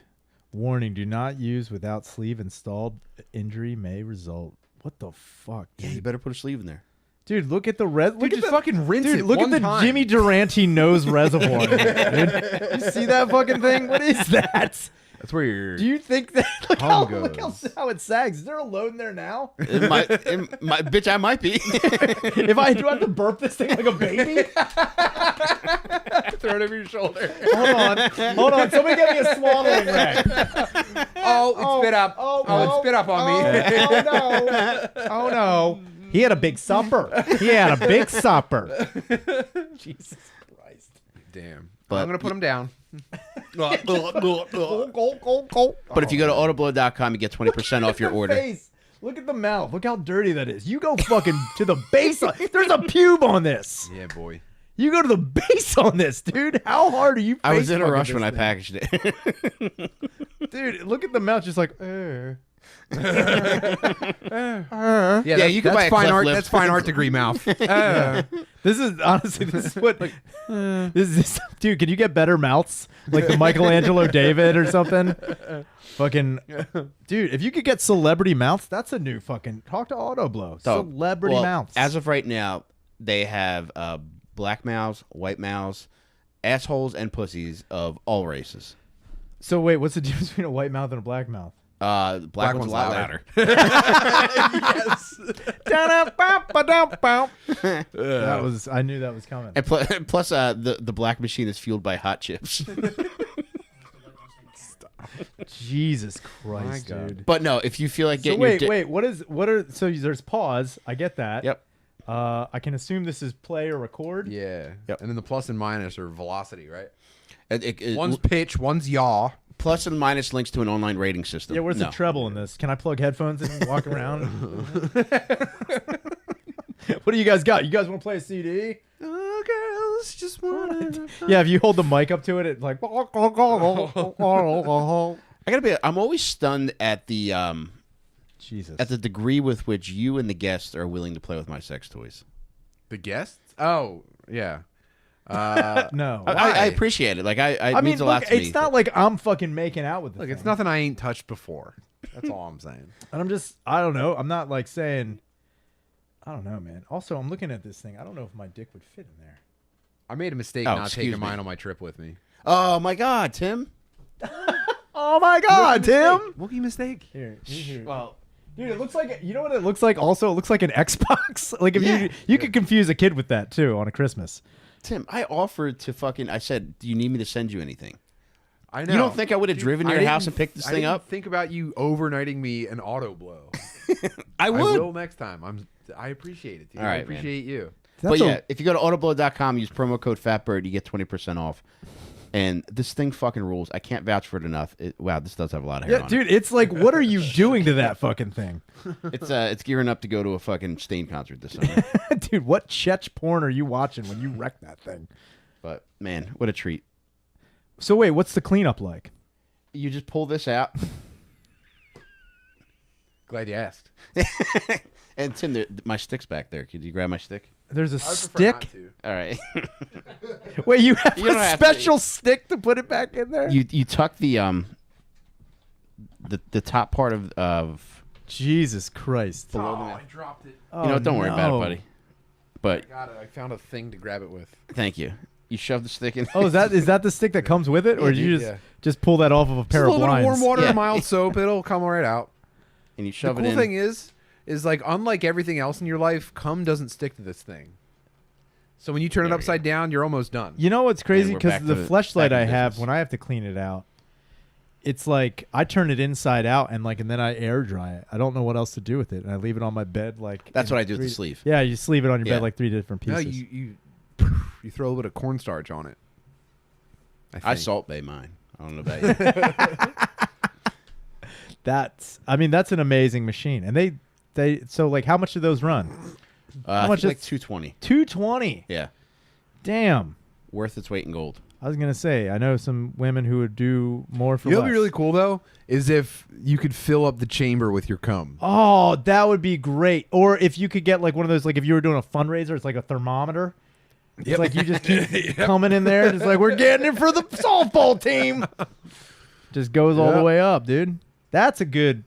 Warning, do not use without sleeve installed. Injury may result. What the fuck, Yeah, dude? you better put a sleeve in there. Dude, look at the res. Look just at the fucking rinse dude, it look one at the time. Jimmy Durante nose reservoir, dude. You see that fucking thing? What is that? That's where your Do you think that? Look Tongue how it sags. Is there a load in there now? Bitch, I might be. Do I have to burp this thing like a baby? throw it over your shoulder. Hold on. Somebody get me a swallowing rag. Oh, it spit up. It spit up on me. Oh no. He had a big supper. Jesus Christ. Damn. But I'm gonna put him down. But if you go to autoblow.com, you get 20% off your order. Face. Look at the mouth. Look how dirty that is. You go fucking to the base. There's a pube on this. Yeah, boy. You go to the base on this, dude. How hard are you? I was in a face-fucking rush this when I thing? packaged it. Dude, look at the mouth, just like. Yeah, you can buy a fine cleft art. lip. That's fine art degree mouth. This is honestly, this is what. Dude, can you get better mouths like the Michelangelo David or something? Fucking, dude, if you could get celebrity mouths, that's a new fucking talk to Autoblow. Dog, Celebrity well, mouths. As of right now, they have black mouths, white mouths, assholes, and pussies of all races. So wait, what's the difference between a white mouth and a black mouth? Black one's a lot louder. Yes. That was. I knew that was coming. And plus the black machine is fueled by hot chips. Jesus Christ, My God. dude. But no, if you feel like So getting wait, what are so there's pause. I get that. Yep. I can assume this is play or record. Yeah. Yep. And then the plus and minus are velocity, right? It, One's pitch, one's yaw. plus and minus links to an online rating system. Yeah, where's No. the treble in this? Can I plug headphones in and walk around? What do you guys got? You guys want to play a CD? Oh, girls just wanna. Yeah, if you hold the mic up to it, it's like. I gotta be. I'm always stunned at the Jesus. at the degree with which you and the guests are willing to play with my sex toys. The guests? Oh, yeah. No. I appreciate it. Like it I mean, means a lot look, to me. it's not like I'm fucking making out with the Look, thing. it's nothing I ain't touched before. That's all I'm saying. And I'm just, I don't know. I'm not like saying, I don't know, man. Also, I'm looking at this thing. I don't know if my dick would fit in there. I made a mistake Oh, not excuse taking me. mine on my trip with me. Oh my God, Tim. Oh my God, Tim! Rookie mistake. Here. Well, Dude, it looks like, you know what it looks like also? It looks like an Xbox. Like if Yeah. you could confuse a kid with that too on a Christmas. Tim, I offered to I said, do you need me to send you anything? I know. You don't think I would have Dude, driven to I your didn't- house and picked this I thing didn't up? Think about you overnighting me an auto blow. I would. I will next time. I appreciate it, dude. All right, I appreciate you. But yeah, if you go to autoblow.com, use promo code FATBIRD, you get 20% off. And this thing fucking rules. I can't vouch for it enough. Wow, this does have a lot of hair Yeah, on dude, it's like, what are you doing to that fucking thing? it. It's gearing up to go to a fucking Stain concert this summer. Dude, what Chetch porn are you watching when you wreck that thing? But man, what a treat. So wait, what's the cleanup like? You just pull this out. Glad you asked. And Tim, my stick's back there. Could you grab my stick? There's a I would prefer stick. not to. All right. Wait, you have You don't a have to. special stick to put it back in there? you tuck the top part of Jesus Christ. Oh, I dropped it. Oh, you know, don't worry about it, no. buddy. But Got it. I found a thing to grab it with. thank you. You shove the stick in. Oh, is that the stick that comes with it, or Yeah, did you dude, just pull that off of a pair Just a of little bit of blinds? warm water Yeah. and mild soap. It'll come right out. And you The shove cool it in. thing is like unlike everything else in your life, cum doesn't stick to this thing. So when you turn it There we upside down, you're almost done. You know what's crazy? we're Because back the to- fleshlight back I in have, business. when I have to clean it out, it's like I turn it inside out and then I air dry it. I don't know what else to do with it, and I leave it on my bed like. That's in what I do with the three- sleeve. Yeah, you just leave it on your Yeah. bed like 3 different No, pieces. you throw a little bit of cornstarch on it. I think. salt bay mine. I don't know about you. That's an amazing machine, and they so like how much do those run? How much like is- 220. 220. Yeah. Damn. Worth its weight in gold. I was gonna say I know some women who would do more for You know less. what'd be really cool though is if you could fill up the chamber with your cum. Oh, that would be great. Or if you could get like one of those, like if you were doing a fundraiser, it's like a thermometer. It's like you just keep coming in there, just like we're getting it for the softball team. Just goes all the Yep. way up, dude. That's a good.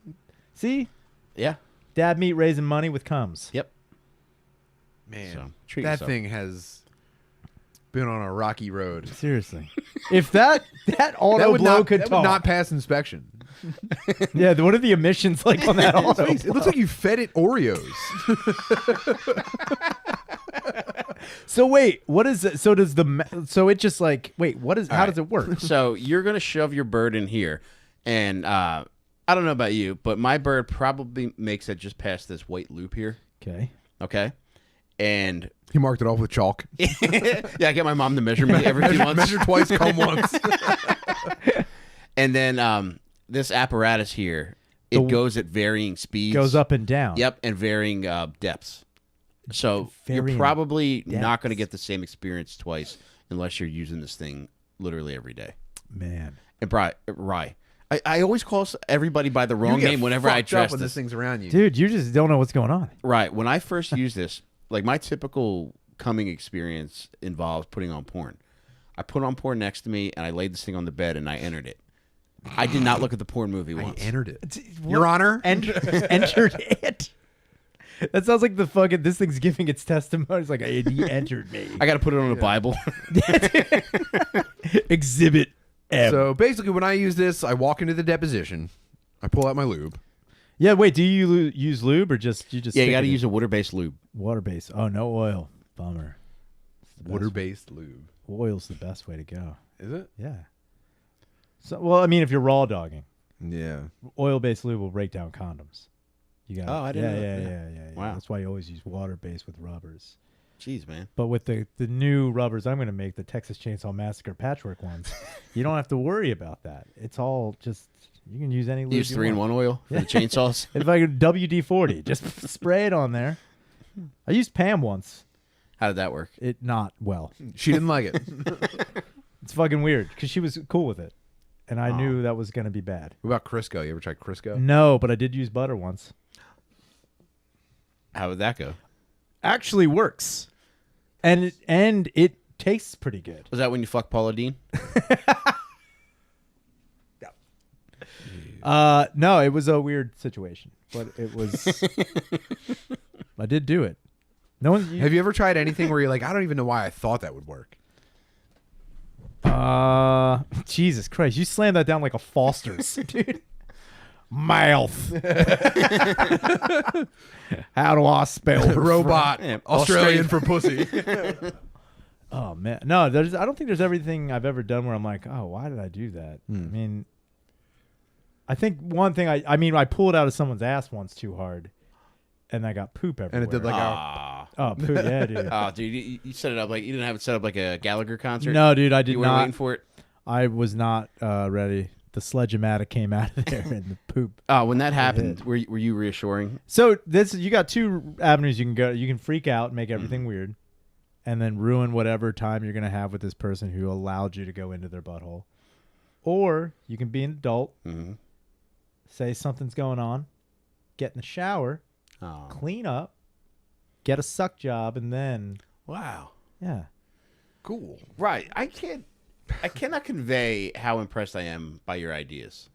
See, Yeah. dad meat raising money with cums. Yep. Man, So, treat that yourself. thing has Been on a rocky road. Seriously. If that auto That would blow not, could that talk. would not pass inspection. Yeah, what are the emissions like on that auto? It looks like you fed it Oreos. So wait, what is it? So does so it just like wait, what is? How does it work? So you're gonna shove your bird in here, and I don't know about you, but my bird probably makes it just past this white loop here. Okay. And He marked it off with chalk. yeah, I get my mom to measure me every few months. Measure twice, come once. And then this apparatus here, it goes at varying speeds. Goes up and down. Yep, and varying depths. So you're Varying probably not going to depths. get the same experience twice unless you're using this thing literally every day. Man. And Rye, I always call everybody by the wrong You get name whenever I fucked up address when this. thing's around you. Dude, you just don't know what's going on. Right. When I first used this, like my typical coming experience involves putting on porn. I put on porn next to me and I laid this thing on the bed and I entered it. I did not look at the porn movie I once. entered it. Your Honor. Entered it. That sounds like the fucking this thing's giving its testimony. It's like he entered me. I got to put it on a Bible. Exhibit M. So basically, when I use this, I walk into the deposition. I pull out my lube. Yeah, wait, do you use lube or just Yeah, stick you got to it in? use a water-based lube. Water base. Oh, no oil. Bummer. It's the best. Water-based lube. Oil's the best way to go. Is it? Yeah. So, well, I mean, if you're raw dogging, Yeah. oil-based lube will break down condoms. You got. Oh, I didn't know Yeah, that. yeah. Wow. That's why you always use water-based with rubbers. Jeez, man. But with the new rubbers I'm going to make, the Texas Chainsaw Massacre patchwork ones, you don't have to worry about that. It's all just, you can use any lube Use you 3-in-1 want. oil for the chainsaws. It's like a WD-40. Just spray it on there. I used Pam once. How did that work? It not well. She didn't like it. It's fucking weird because she was cool with it. And I knew that was going to be bad. What about Crisco? You ever tried Crisco? No, but I did use butter once. How would that go? Actually works. And it tastes pretty good. Was that when you fucked Paula Dean? No, it was a weird situation, but it was. I did do it. No one. Have you ever tried anything where you're like, I don't even know why I thought that would work? Jesus Christ! You slammed that down like a Foster's, dude. Mouth. How do I spell Robot. Yeah, Australian for pussy. Oh man, no. I don't think there's everything I've ever done where I'm like, oh, why did I do that? I mean, I think one thing I pulled out of someone's ass once too hard, and I got poop everywhere. And it did like oh poop, yeah, dude. Oh, dude, you set it up like you didn't have it set up like a Gallagher concert. No, dude, I did you were not. waiting for it. I was not ready. The sledge-o-matic came out of there and the poop. When that happened, were you reassuring? So you got two avenues you can go. You can freak out and make everything weird, and then ruin whatever time you're gonna have with this person who allowed you to go into their butthole. Or you can be an adult, say something's going on, get in the shower, clean up, get a suck job, and then Wow. yeah. cool. Right. I cannot convey how impressed I am by your ideas.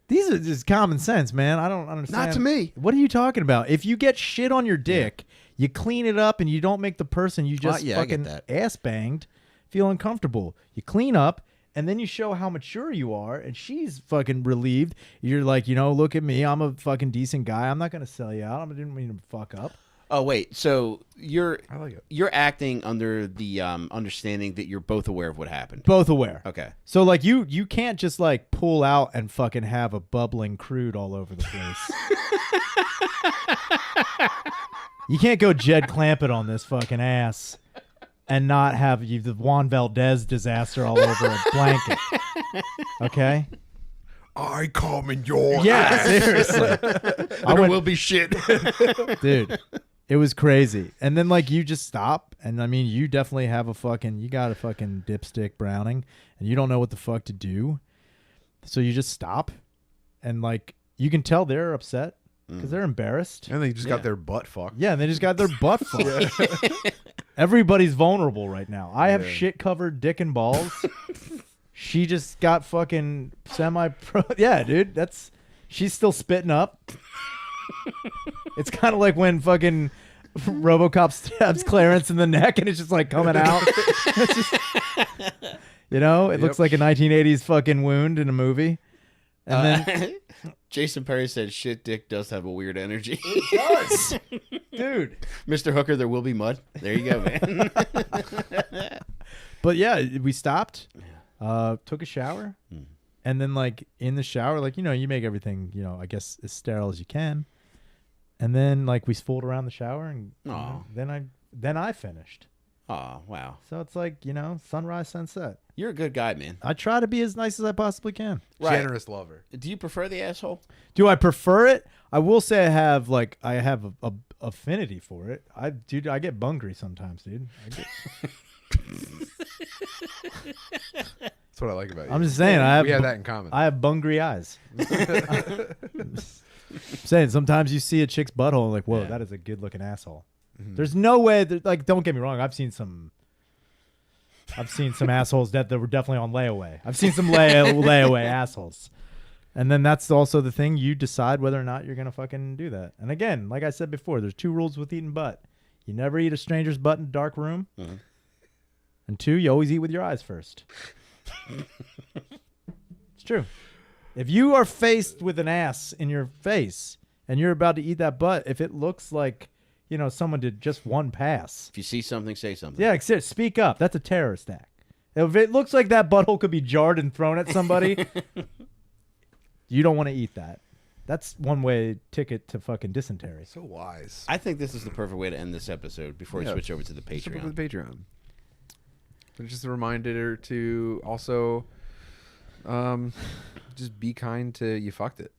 These are just common sense, man. I don't understand. Not to me. What are you talking about? If you get shit on your dick, you clean it up and you don't make the person you just I get fucking that. ass banged feel uncomfortable. You clean up and then you show how mature you are and she's fucking relieved. You're like, look at me. I'm a fucking decent guy. I'm not going to sell you out. I didn't mean to fuck up. Oh wait, so I like it. you're acting under the understanding that you're both aware of what happened. Both aware. Okay. So like you can't just like pull out and fucking have a bubbling crude all over the place. You can't go Jed Clampett on this fucking ass and not have the Juan Valdez disaster all over a blanket. Okay? I come in your Yeah, seriously. There will be shit. Dude, it was crazy. And then like you just stop and I mean you definitely have you got a fucking dipstick Browning and you don't know what the fuck to do. So you just stop and like you can tell they're upset because they're embarrassed. And they just got their butt fucked. Yeah, and they just got their butt fucked. Everybody's vulnerable right now. I have shit covered dick and balls. She just got fucking semi-pro. Yeah, dude, she's still spitting up. It's kind of like when fucking RoboCop stabs Clarence in the neck, and it's just like coming out. It's just, it looks like a 1980s fucking wound in a movie. And then Jason Perry said, "Shit, Dick does have a weird energy." it does, dude. Mr. Hooker, there will be mud. There you go, man. But yeah, we stopped, took a shower, and then like in the shower, like you make everything I guess as sterile as you can, and then like we fooled around the shower, and then I finished. Oh wow! So it's like sunrise, sunset. You're a good guy, man. I try to be as nice as I possibly can. Right. Generous lover. Do you prefer the asshole? Do I prefer it? I will say I have a affinity for it. I get bungry sometimes, dude. That's what I like about you. I'm just saying we have that in common. I have bungry eyes. I'm saying sometimes you see a chick's butthole and like, whoa, that is a good looking asshole. Mm-hmm. There's no way that, like, don't get me wrong. I've seen some assholes that were definitely on layaway. I've seen some layaway assholes. And then that's also the thing. You decide whether or not you're going to fucking do that. And again, like I said before, there's 2 rules with eating butt. You never eat a stranger's butt in a dark room. Mm-hmm. And 2, you always eat with your eyes first. It's true. If you are faced with an ass in your face and you're about to eat that butt, if it looks like, someone did just one pass. If you see something, say something. Yeah, speak up. That's a terrorist act. If it looks like that butthole could be jarred and thrown at somebody, you don't want to eat that. That's one way ticket to fucking dysentery. So wise. I think this is the perfect way to end this episode before we switch over to the Patreon. The Patreon. But just a reminder to also just be kind to you fucked it.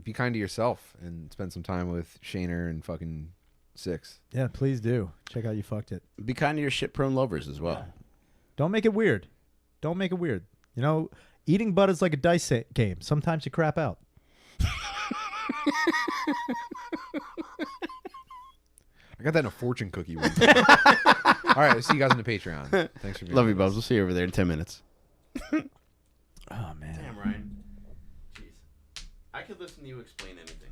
Be kind to yourself and spend some time with Shaner and fucking Six. Yeah, please do. Check out You Fucked It. Be kind to your shit-prone lovers as well. Yeah. Don't make it weird. Eating butt is like a dice game. Sometimes you crap out. I got that in a fortune cookie one time. All right, I'll see you guys on the Patreon. Thanks for being Love you, Bubs. We'll see you over there in 10 minutes. Oh, man. Damn, Ryan. Jeez. I could listen to you explain anything.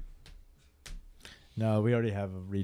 No, we already have a retard.